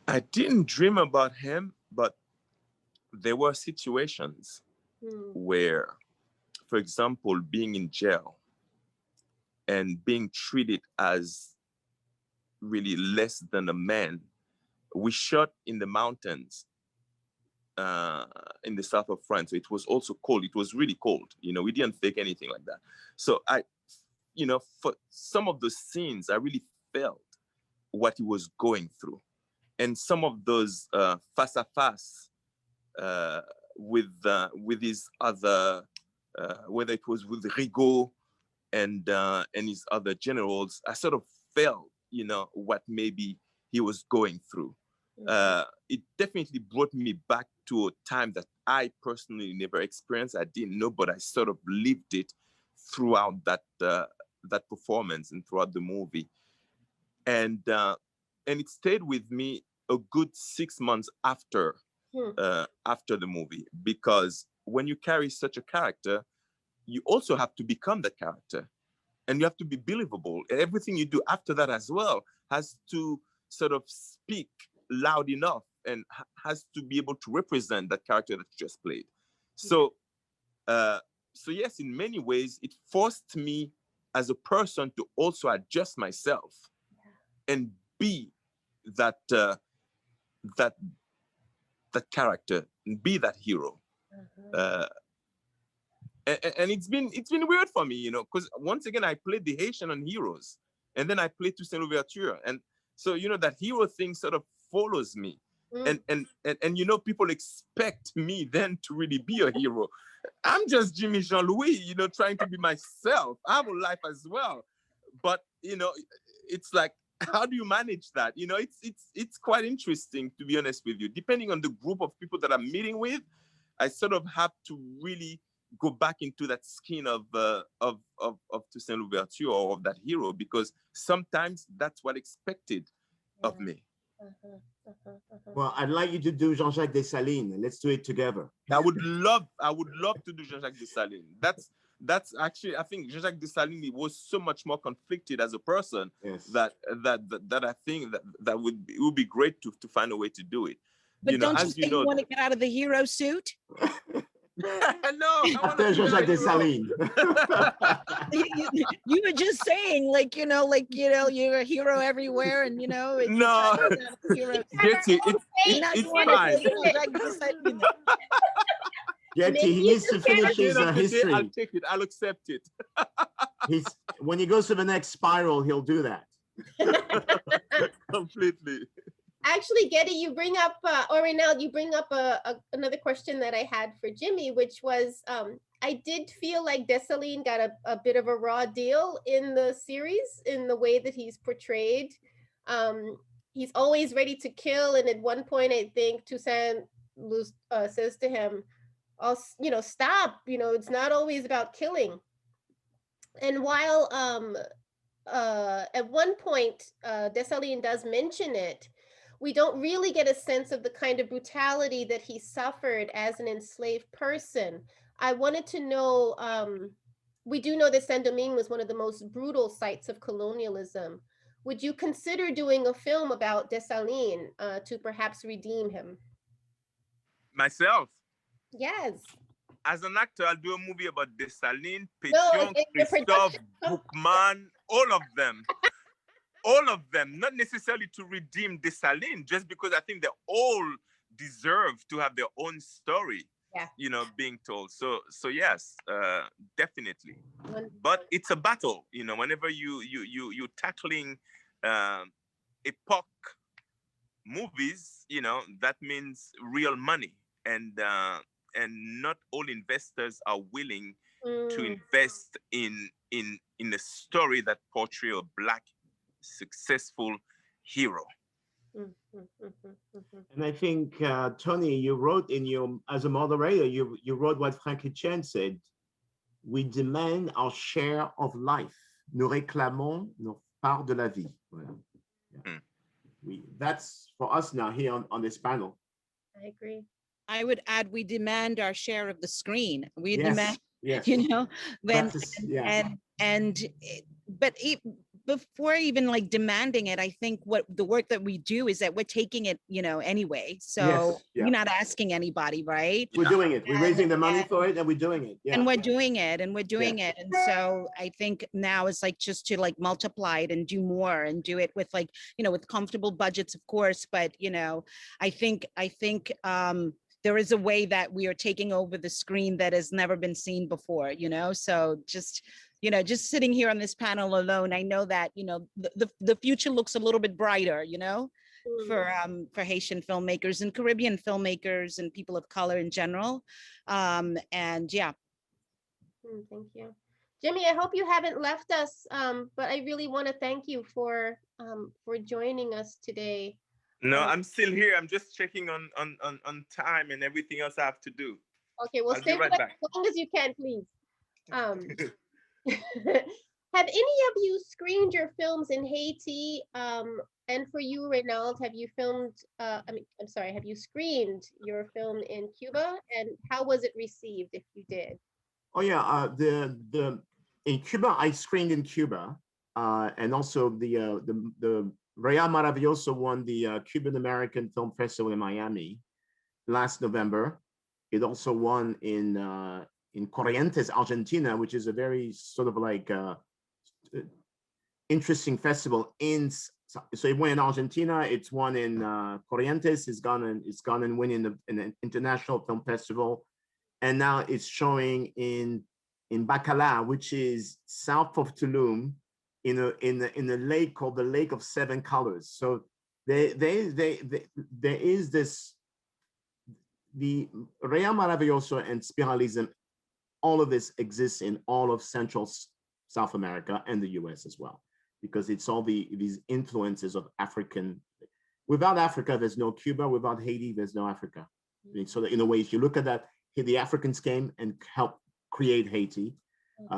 I didn't dream about him, but there were situations where, for example, being in jail and being treated as really less than a man. We shot in the mountains in the south of France. So it was also cold. It was really cold. You know, we didn't fake anything like that. So you know, for some of the scenes, I really felt what he was going through. And some of those face à face with his other, whether it was with Rigaud and his other generals, I sort of felt, you know, what maybe he was going through. It definitely brought me back to a time that I personally never experienced. I didn't know, but I sort of lived it throughout that performance and throughout the movie. And it stayed with me a good 6 months after after the movie, because when you carry such a character, you also have to become the character, and you have to be believable. Everything you do after that as well has to sort of speak loud enough and has to be able to represent that character that you just played. So, so yes, in many ways, it forced me as a person to also adjust myself and be that that character and be that hero. And it's been weird for me, you know, because once again I played the Haitian on Heroes, and then I played Toussaint Louverture, and so you know that hero thing sort of follows me, and you know, people expect me then to really be a hero. I'm just Jimmy Jean-Louis, you know, trying to be myself. I have a life as well, but you know, it's like, how do you manage that? You know, it's quite interesting, to be honest with you. Depending on the group of people that I'm meeting with, I sort of have to really go back into that skin of Toussaint Louverture, or of that hero, because sometimes that's what expected of me. Well, I'd like you to do Jean-Jacques Dessalines. Let's do it together. I would love to do Jean-Jacques Dessalines. That's actually, I think Jean-Jacques Dessalines was so much more conflicted as a person, that I think that it would be great to find a way to do it. But you know, don't you think you want to get out of the hero suit? No, after Jean-Jacques Dessalines. You were just saying, like, you know, you're a hero everywhere, and you know, it's no, Guetty, it's fine. Guetty, he needs to finish his history. I'll take it. I'll accept it. When he goes to the next Spiral, he'll do that. Completely. Actually, Guetty, you bring up, or Raynald, you bring up another question that I had for Jimmy, which was, I did feel like Dessalines got a bit of a raw deal in the series, in the way that he's portrayed. He's always ready to kill, and at one point, I think Toussaint says to him, you know, stop, you know, it's not always about killing. And while at one point, Dessalines does mention it, we don't really get a sense of the kind of brutality that he suffered as an enslaved person. I wanted to know, we do know that Saint-Domingue was one of the most brutal sites of colonialism. Would you consider doing a film about Dessalines to perhaps redeem him? Myself? Yes. As an actor, I'll do a movie about Dessalines, Pétion, Christophe, Boukman, all of them. All of them, not necessarily to redeem Dessalines, just because I think they all deserve to have their own story, you know, being told. So yes, definitely. But it's a battle, you know. Whenever you're tackling epoch movies, you know, that means real money, and not all investors are willing to invest in a story that portrays a Black successful hero. And I think, Toni, you wrote as a moderator, you wrote what Frankétienne said: we demand our share of life. Nous réclamons nos parts de la vie. Voilà. Yeah. That's for us now here on this panel. I agree. I would add, we demand our share of the screen. We demand, yes. you know, but before even like demanding it, I think what the work that we do is that we're taking it, you know, anyway. So we're not asking anybody, right? We're doing it. We're raising the money for it, and we're doing it. And we're doing it, and we're doing it. And so I think now it's like just to like multiply it and do more and do it with, like, you know, with comfortable budgets, of course. But, you know, I think there is a way that we are taking over the screen that has never been seen before, you know? So just, you know, just sitting here on this panel alone, I know that, you know, the future looks a little bit brighter, you know, for Haitian filmmakers and Caribbean filmmakers and people of color in general. And yeah. Thank you. Jimmy, I hope you haven't left us, but I really want to thank you for joining us today. No, I'm still here. I'm just checking on time and everything else I have to do. Okay, well, stay right back as long as you can, please. Have any of you screened your films in Haiti, And for you, Reynald, have you filmed, I'm sorry, have you screened your film in Cuba? And how was it received if you did? Oh yeah, in Cuba, I screened in Cuba, and also the Real Maravilloso won the Cuban American Film Festival in Miami last November. It also won in Corrientes, Argentina, which is a very sort of like interesting festival. So it won in Argentina. It's won in Corrientes. It's gone and win in an international film festival, and now it's showing in Bacala, which is south of Tulum, in a lake called the Lake of Seven Colors. So there is this, the Real Maravilloso and Spiralism, all of this exists in all of Central South America and the US as well, because it's all these influences of African. Without Africa, there's no Cuba. Without Haiti, there's no Africa. So that in a way, if you look at that, the Africans came and helped create Haiti.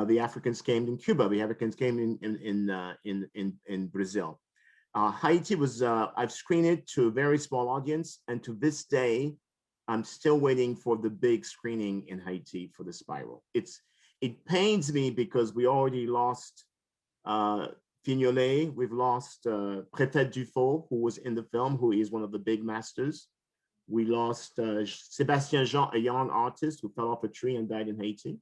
The Africans came in Cuba. The Africans came in Brazil. Haiti was, I've screened it to a very small audience, and to this day, I'm still waiting for the big screening in Haiti for the Spiral. It pains me because we already lost Fignolet. We've lost Préfet Dufaux, who was in the film, who is one of the big masters. We lost Sébastien Jean, a young artist who fell off a tree and died in Haiti.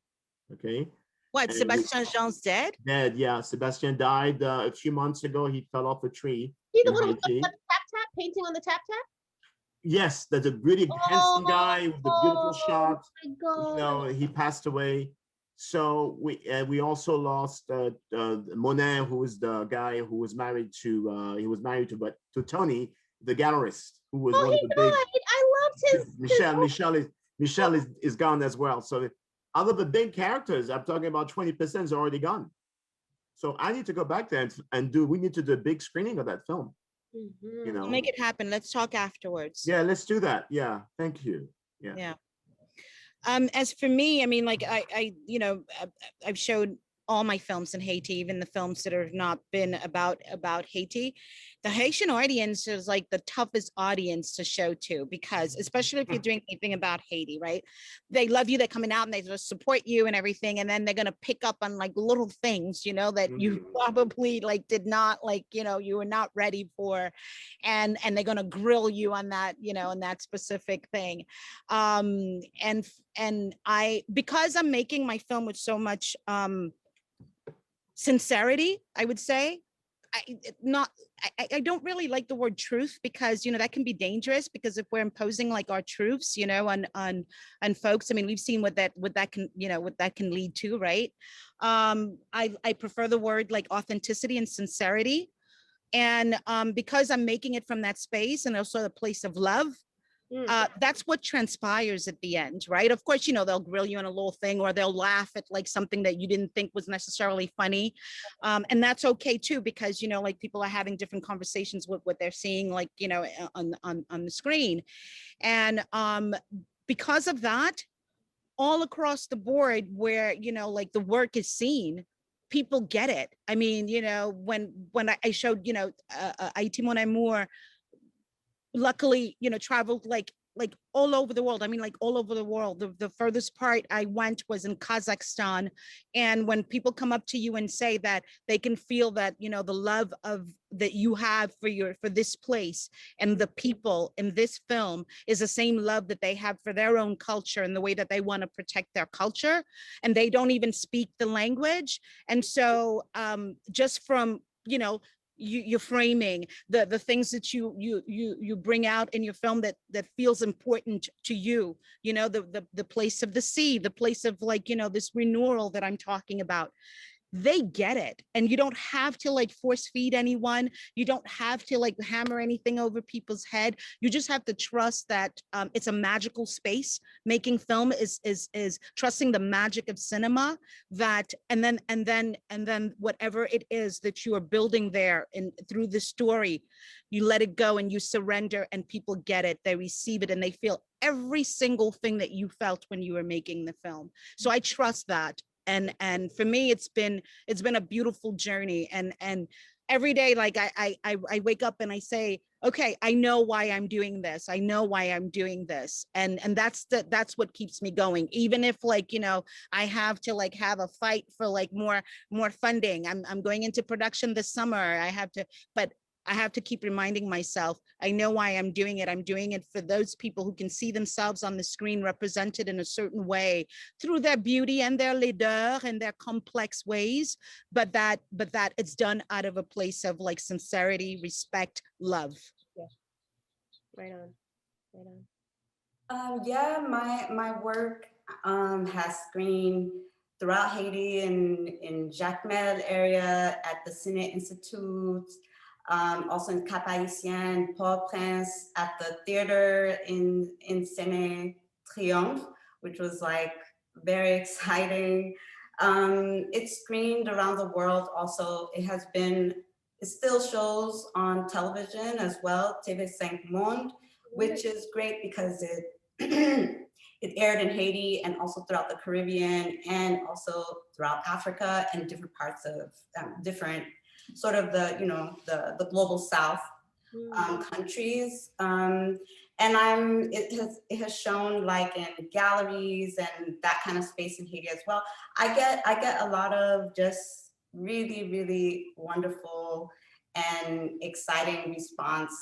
Okay. What, And Sébastien Jean's dead? Dead, yeah. Sébastien died a few months ago. He fell off a tree. He's the in one with the Haiti. tap tap painting on the tap tap? Yes, that's a really handsome guy with a beautiful shot. My God. You know, he passed away. So we also lost Monet, who was the guy who was married to Toni, the gallerist, who was one of the big. I loved his. Michel is gone as well. So out of the big characters, I'm talking about 20% is already gone. So I need to go back there we need to do a big screening of that film. You know, Make it happen. Let's talk afterwards. Yeah, let's do that. Yeah, thank you. Yeah. As for me, I mean, like I've showed all my films in Haiti, even the films that have not been about Haiti. The Haitian audience is like the toughest audience to show to, because especially if you're doing anything about Haiti, right? They love you, they're coming out and they just support you and everything. And then they're going to pick up on like little things, you know, that you probably like did not like, you know, you were not ready for. And they're going to grill you on that, you know, on that specific thing. And because I'm making my film with so much, sincerity, I would say. I don't really like the word truth, because, you know, that can be dangerous, because if we're imposing like our truths, you know, on folks, I mean, we've seen what that can, you know, what that can lead to, right? I prefer the word like authenticity and sincerity. And because I'm making it from that space and also a place of love, that's what transpires at the end, right? Of course, you know, they'll grill you on a little thing, or they'll laugh at like something that you didn't think was necessarily funny. And that's okay too, because, you know, like people are having different conversations with what they're seeing, like, you know, on the screen. And because of that, all across the board where, you know, like the work is seen, people get it. I mean, you know, when I showed, you know, Ayiti Mon Amour, luckily, you know, traveled like all over the world. I mean, like all over the world. The furthest part I went was in Kazakhstan. And when people come up to you and say that they can feel that, you know, the love that you have for this place and the people in this film is the same love that they have for their own culture and the way that they want to protect their culture, and they don't even speak the language. And so just from, you know, you're framing the things that you bring out in your film that feels important to you, you know, the place of the sea, the place of like, you know, this renewal that I'm talking about. They get it. And you don't have to like force feed anyone. You don't have to like hammer anything over people's head. You just have to trust that it's a magical space. Making film is trusting the magic of cinema, that and then whatever it is that you are building there and through the story, you let it go and you surrender, and people get it. They receive it and they feel every single thing that you felt when you were making the film. So I trust that. And for me, it's been a beautiful journey. And every day, like I wake up and I say, okay, I know why I'm doing this. I know why I'm doing this. And that's what keeps me going. Even if, like, you know, I have to like have a fight for like more funding. I'm going into production this summer. But I have to keep reminding myself, I know why I'm doing it. I'm doing it for those people who can see themselves on the screen represented in a certain way through their beauty and their laideur and their complex ways, but that it's done out of a place of like sincerity, respect, love. Yeah. Right on. Right on. Yeah, my work has screened throughout Haiti in Jacmel area, at the Cine Institute, also in Cap Haitien, Port-au-Prince, at the theater in Cine Triomphe, which was like very exciting. It's screened around the world also. It still shows on television as well, TV5 Monde, which is great because it it aired in Haiti and also throughout the Caribbean and also throughout Africa and different parts of different sort of the global South countries. And it has shown like in galleries and that kind of space in Haiti as well. I get a lot of just really, really wonderful and exciting response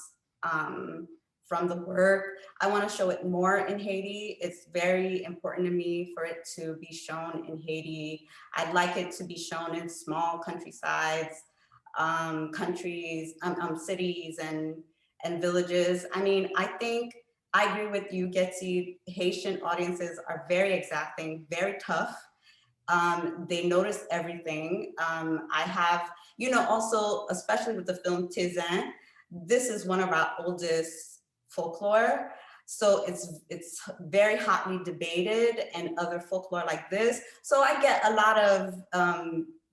from the work. I want to show it more in Haiti. It's very important to me for it to be shown in Haiti. I'd like it to be shown in small countrysides, cities and villages. I mean, I think I agree with you, Guetty. Haitian audiences are very exacting, very tough. They notice everything. I have, also, especially with the film Tezen, this is one of our oldest folklore. So it's very hotly debated, and other folklore like this. So I get a lot of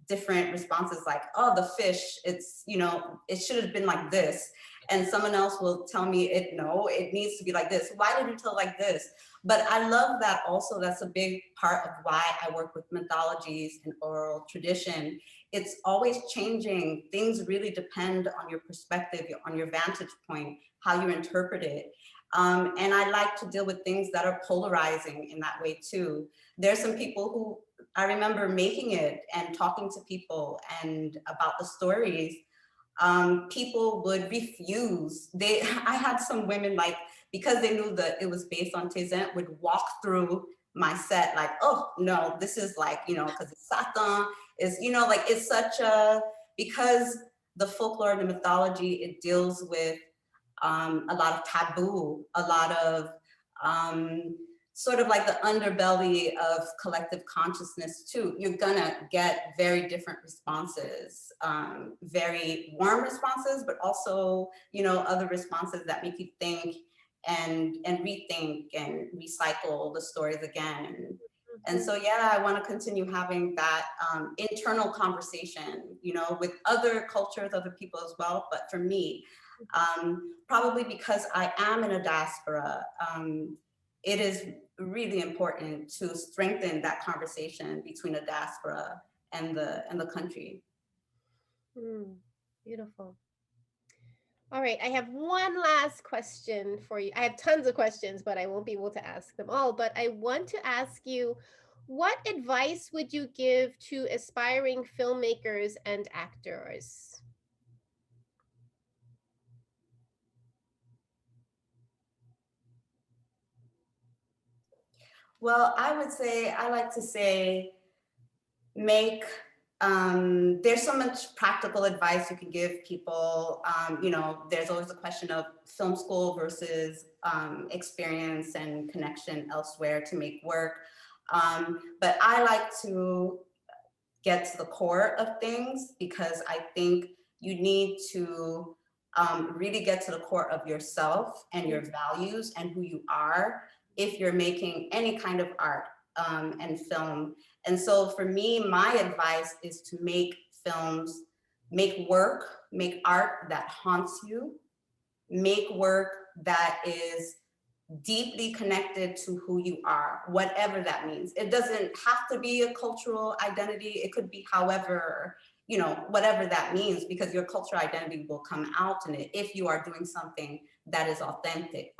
different responses like, oh, the fish, it should have been like this. And someone else will tell me, no, it needs to be like this. Why did you tell like this? But I love that also. That's a big part of why I work with mythologies and oral tradition. It's always changing. Things really depend on your perspective, on your vantage point, how you interpret it. And I like to deal with things that are polarizing in that way too. There's some people who, I remember making it and talking to people and about the stories, people would refuse. I had some women, like, because they knew that it was based on Tezen, would walk through my set like, oh no, this is like, because it's Satan, like it's because the folklore and the mythology, it deals with a lot of taboo, a lot of sort of like the underbelly of collective consciousness too. You're gonna get very different responses, very warm responses, but also, other responses that make you think and rethink and recycle the stories again. And so, yeah, I want to continue having that internal conversation, with other cultures, other people as well. But for me, probably because I am in a diaspora, it is really important to strengthen that conversation between the diaspora and the country. Beautiful. All right, I have one last question for you. I have tons of questions, but I won't be able to ask them all. But I want to ask you, what advice would you give to aspiring filmmakers and actors? Well, I like to say, there's so much practical advice you can give people. There's always the question of film school versus experience and connection elsewhere to make work. But I like to get to the core of things, because I think you need to really get to the core of yourself and your values and who you are if you're making any kind of art and film. And so for me, my advice is to make films, make work, make art that haunts you, make work that is deeply connected to who you are, whatever that means. It doesn't have to be a cultural identity. It could be however you know, whatever that means, because your cultural identity will come out in it if you are doing something that is authentic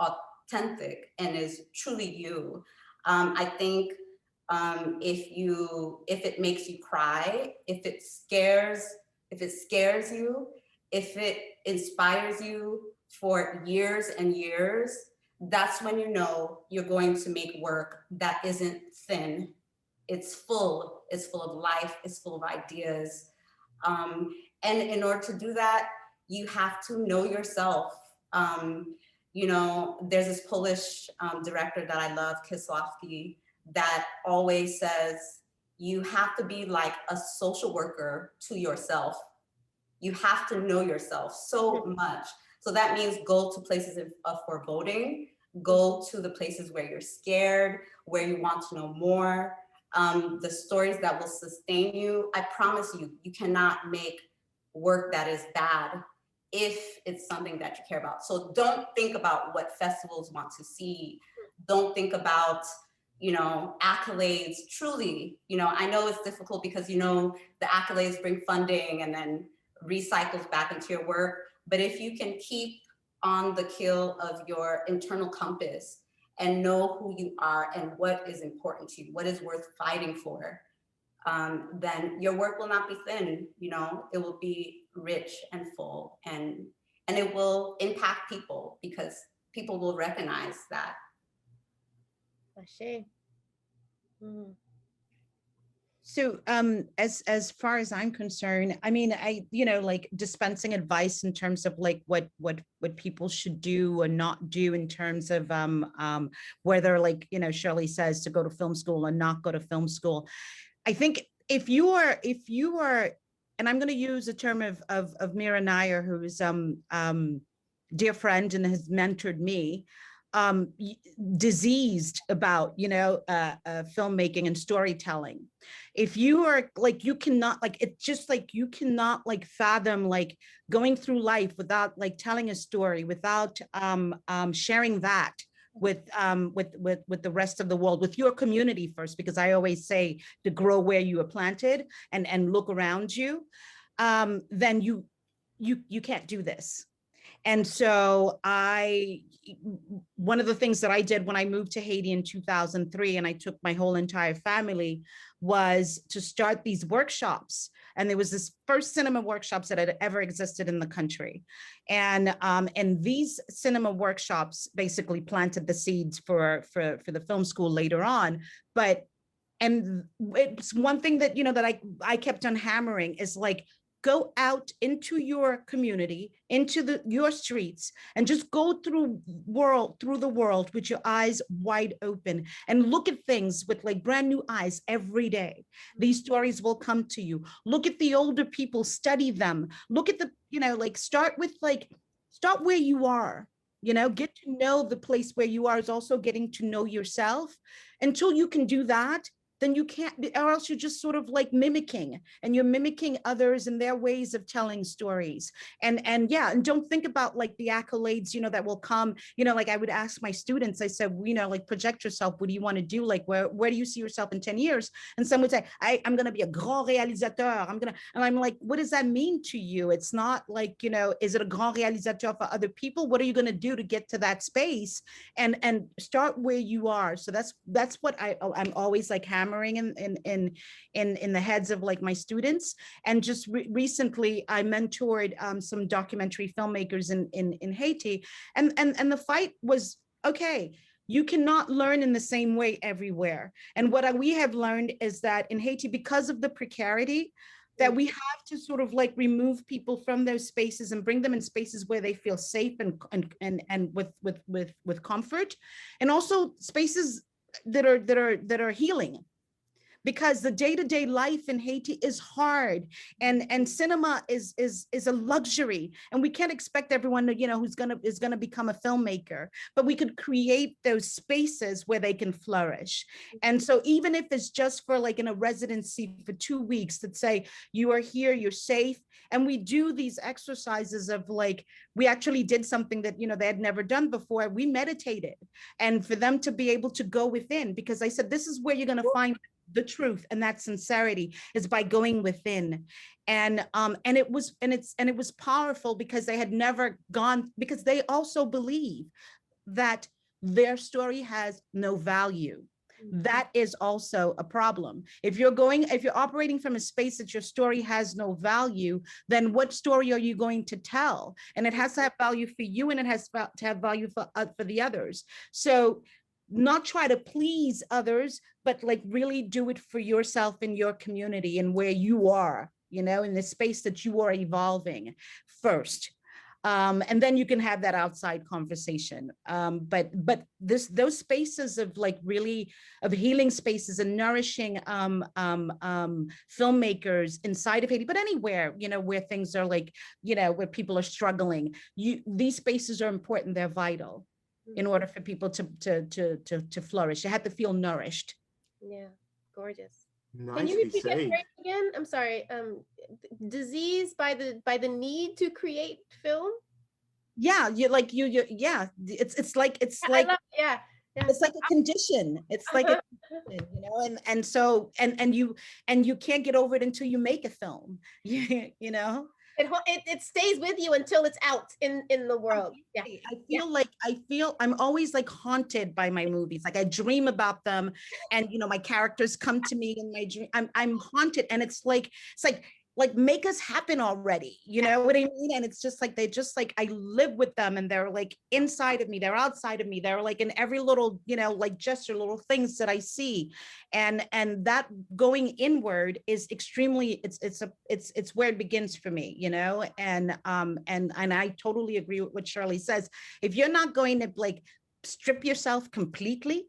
and is truly you. I think if it makes you cry, if it scares you, if it inspires you for years and years, that's when you know you're going to make work that isn't thin. It's full of life, it's full of ideas. And in order to do that, you have to know yourself. You know, there's this Polish director that I love, Kieslowski, that always says, you have to be like a social worker to yourself. You have to know yourself so much. So that means go to places of foreboding, go to the places where you're scared, where you want to know more, the stories that will sustain you. I promise you, you cannot make work that is bad if it's something that you care about. So don't think about what festivals want to see. Don't think about, you know, accolades. Truly, you know, I know it's difficult because, you know, the accolades bring funding and then recycles back into your work. But if you can keep on the keel of your internal compass and know who you are and what is important to you, what is worth fighting for, then your work will not be thin. You know, it will be rich and full, and it will impact people because people will recognize that. Ashe. Mm. So as far as I'm concerned, I mean, you know, like dispensing advice in terms of like what people should do or not do in terms of whether, like, you know, Shirley says to go to film school or not go to film school. I think if you are, and I'm going to use a term of Mira Nair, who's dear friend and has mentored me, diseased about, you know, filmmaking and storytelling. If you are like, you cannot, like, it's just like, you cannot like fathom like going through life without like telling a story, without sharing that with the rest of the world, with your community first, because I always say to grow where you are planted and look around you, then you can't do this. And so one of the things that I did when I moved to Haiti in 2003, and I took my whole entire family, was to start these workshops. And there was this first cinema workshops that had ever existed in the country. And these cinema workshops basically planted the seeds for the film school later on. And it's one thing that, you know, that I kept on hammering is like, go out into your community, into your streets, and just go through the world with your eyes wide open and look at things with like brand new eyes every day. These stories will come to you. Look at the older people, study them. Look at the, you know, like start where you are, you know, get to know the place where you are is also getting to know yourself. Until you can do that, then you can't, or else you're just sort of like mimicking, and you're mimicking others and their ways of telling stories. And yeah, and don't think about like the accolades, you know, that will come, you know, like I would ask my students, I said, you know, like project yourself, what do you want to do? Like, where do you see yourself in 10 years? And some would say, I'm going to be a grand réalisateur. And I'm like, what does that mean to you? It's not like, you know, is it a grand réalisateur for other people? What are you going to do to get to that space? And start where you are. So that's what I'm always like hammering in the heads of like my students. And just recently I mentored some documentary filmmakers in Haiti, and the fight was, okay, you cannot learn in the same way everywhere. And what we have learned is that in Haiti, because of the precarity, that we have to sort of like remove people from those spaces and bring them in spaces where they feel safe and with comfort, and also spaces that are healing. Because the day-to-day life in Haiti is hard, and cinema is a luxury, and we can't expect everyone to, you know, is gonna become a filmmaker, but we could create those spaces where they can flourish. And so even if it's just for like in a residency for 2 weeks, that say you are here, you're safe, and we do these exercises of like, we actually did something that, you know, they had never done before. We meditated, and for them to be able to go within, because I said, this is where you're going to find the truth and that sincerity is by going within. And it was powerful because they had never gone, because they also believe that their story has no value. That is also a problem. If you're operating from a space that your story has no value, then what story are you going to tell? And it has to have value for you, and it has to have value for the others. So not try to please others, but like really do it for yourself and your community and where you are, you know, in the space that you are evolving first. And then you can have that outside conversation. But those spaces of like really of healing spaces and nourishing filmmakers inside of Haiti, but anywhere, you know, where things are like, you know, where people are struggling, these spaces are important. They're vital in order for people to flourish. They have to feel nourished. Yeah, gorgeous. Nicely Can you repeat that said. phrase again? I'm sorry. Disease by the need to create film. Yeah, you yeah. It's like Yeah. It's like a condition. It's like a condition, you know, and so you can't get over it until you make a film. You know. It stays with you until it's out in the world. Yeah. I feel I'm always like haunted by my movies. Like I dream about them, and you know, my characters come to me in my dream. I'm haunted, and it's like make us happen already, you know what I mean? And it's just like I live with them, and they're like inside of me, they're outside of me, they're like in every little, you know, like gesture, little things that I see. And that going inward is extremely, it's where it begins for me, you know. And I totally agree with what Shirley says. If you're not going to like strip yourself completely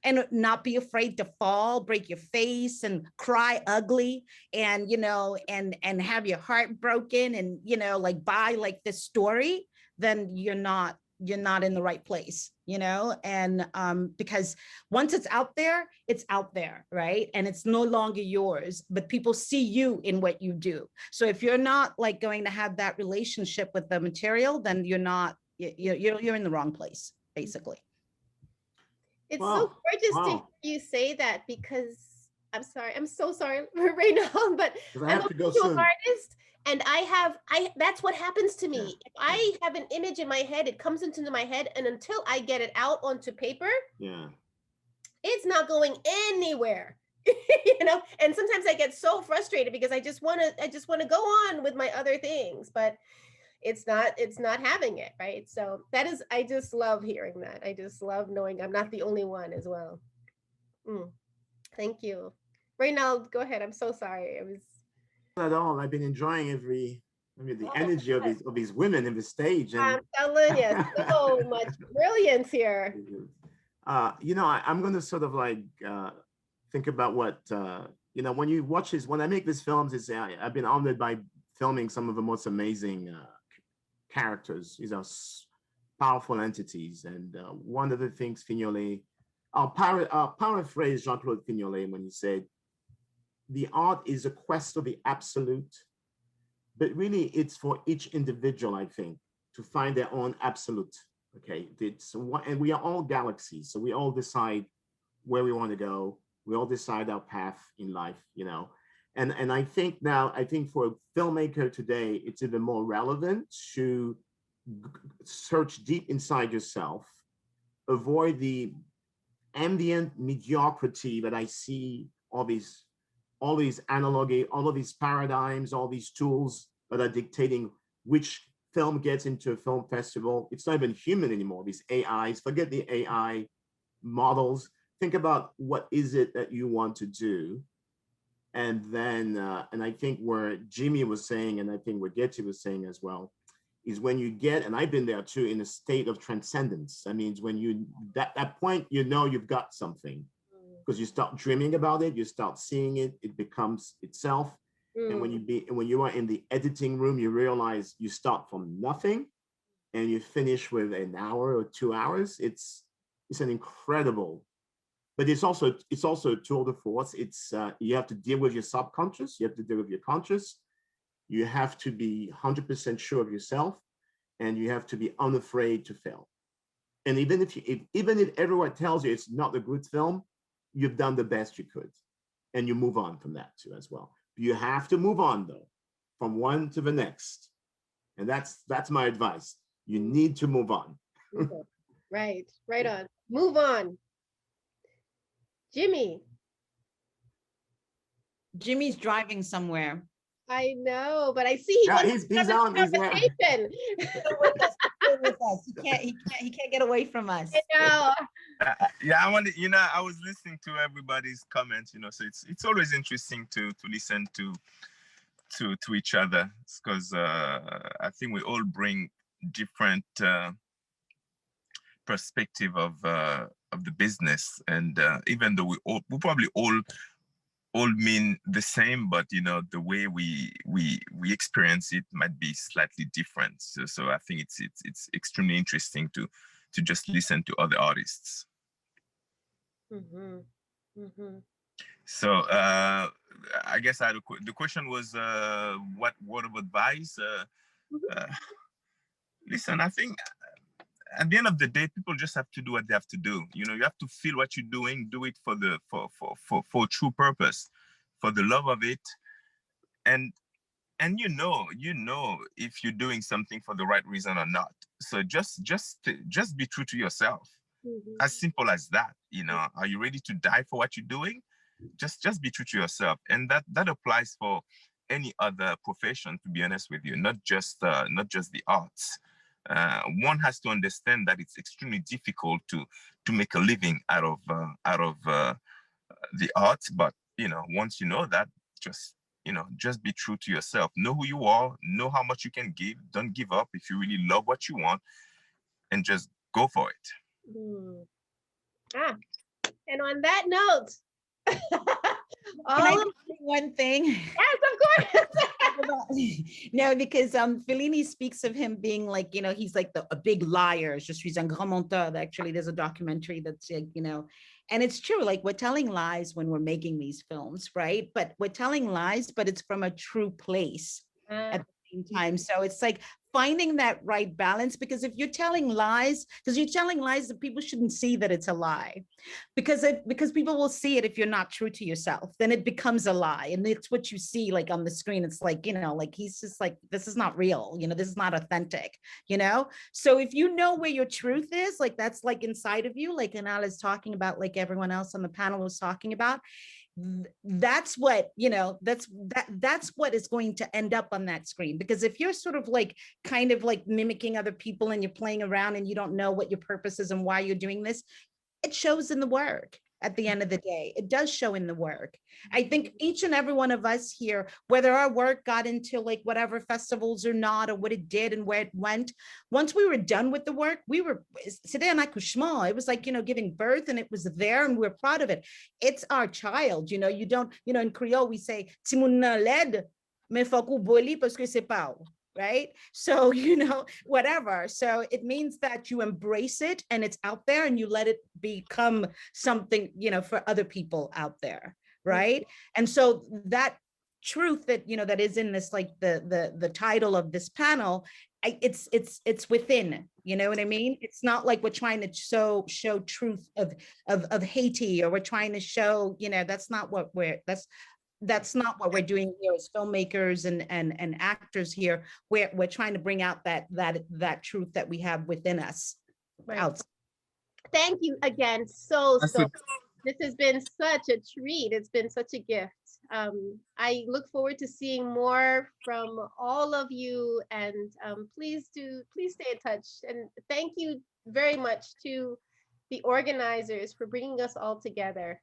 and not be afraid to fall, break your face and cry ugly, and, you know, and have your heart broken, and, you know, like buy like this story, then you're not in the right place, you know. And because once it's out there, right? And it's no longer yours, but people see you in what you do. So if you're not like going to have that relationship with the material, then you're in the wrong place, basically. It's so gorgeous to hear you say that, because I'm so sorry, Raynald, but I'm a visual artist, and that's what happens to me. Yeah. If I have an image in my head, it comes into my head, and until I get it out onto paper, it's not going anywhere. You know, and sometimes I get so frustrated because I just want to go on with my other things, but it's not having it, right? So I just love hearing that. I just love knowing I'm not the only one as well. Thank you. Raynald, go ahead. I'm so sorry. Not at all. I've been enjoying the energy of these women in the stage. And I'm telling you, so much brilliance here. You know, I'm going to sort of like think about what, you know, when you watch this, when I make these films, I've been honored by filming some of the most amazing characters. These are powerful entities. And one of the things Fignolet, I'll paraphrase Jean-Claude Fignolet when he said, the art is a quest of the absolute, but really it's for each individual, I think, to find their own absolute. Okay, and we are all galaxies, so we all decide where we want to go. We all decide our path in life, you know. And I think for a filmmaker today, it's even more relevant to search deep inside yourself, avoid the ambient mediocrity that I see, all these analogy, all of these paradigms, all these tools that are dictating which film gets into a film festival. It's not even human anymore, these AIs, forget the AI models. Think about what is it that you want to do. And then, and I think where Jimmy was saying, and I think what Guetty was saying as well, is when you get, and I've been there too, in a state of transcendence. That means when you, that point, you know you've got something, because you start dreaming about it, you start seeing it, it becomes itself. And when you are in the editing room, you realize you start from nothing and you finish with an hour or 2 hours. It's an incredible, but it's also a tour de force. It's you have to deal with your subconscious, you have to deal with your conscious, you have to be 100% sure of yourself, and you have to be unafraid to fail. And even if everyone tells you it's not a good film, you've done the best you could. and you move on from that too as well. You have to move on though, from one to the next. And that's my advice. You need to move on. Right on. Move on. Jimmy's driving somewhere. I know, but I see he wants to have this conversation. With us. He can't get away from us. I know. Yeah, I wanted, I was listening to everybody's comments, so it's always interesting to listen to each other, because I think we all bring different perspective of the business, and even though we probably all mean the same, but the way we experience it might be slightly different. So I think it's extremely interesting to just listen to other artists. Mm-hmm. Mm-hmm. So I guess the question was what word of advice? Listen, I think at the end of the day, people just have to do what they have to do. You have to feel what you're doing, do it for true purpose, for the love of it, and if you're doing something for the right reason or not. So just be true to yourself. Mm-hmm. As simple as that. Are you ready to die for what you're doing? Just be true to yourself, and that applies for any other profession, to be honest with you, not just the arts. One has to understand that it's extremely difficult to make a living out of the arts, but once you know that, just be true to yourself. Know who you are, know how much you can give, don't give up if you really love what you want, and just go for it. And on that note, Can I say one thing? Yes, of course. No, because Fellini speaks of him being like, he's like a big liar. Je suis un grand menteur. Actually, there's a documentary that's like, and it's true. Like, we're telling lies when we're making these films, right? But we're telling lies, but it's from a true place at the same time. So it's like finding that right balance, because if you're telling lies, that people shouldn't see that it's a lie, because people will see it if you're not true to yourself, then it becomes a lie, and it's what you see like on the screen. It's like, like he's just like, this is not real, this is not authentic, so if you know where your truth is, like that's like inside of you, like Anal is talking about, like everyone else on the panel was talking about, that's what that's what is going to end up on that screen. Because if you're sort of like kind of like mimicking other people and you're playing around and you don't know what your purpose is and why you're doing this, it shows in the work. At the end of the day, it does show in the work. I think each and every one of us here, whether our work got into like whatever festivals or not, or what it did and where it went, once we were done with the work, c'était un accouchement. It was like, giving birth, and it was there and we're proud of it. It's our child, you don't, in Creole, we say, "Ti moun nan led, mais faut kou boli parce que c'est pas." Right? So, whatever. So it means that you embrace it and it's out there, and you let it become something, for other people out there. Right. Mm-hmm. And so that truth that, that is in this, like the title of this panel, it's within, you know what I mean? It's not like we're trying to show truth of Haiti, or we're trying to show, that's not what that's not what we're doing here as filmmakers and actors here. We're trying to bring out that truth that we have within us. Right. Thank you again. So this has been such a treat. It's been such a gift. I look forward to seeing more from all of you, and please stay in touch. And thank you very much to the organizers for bringing us all together.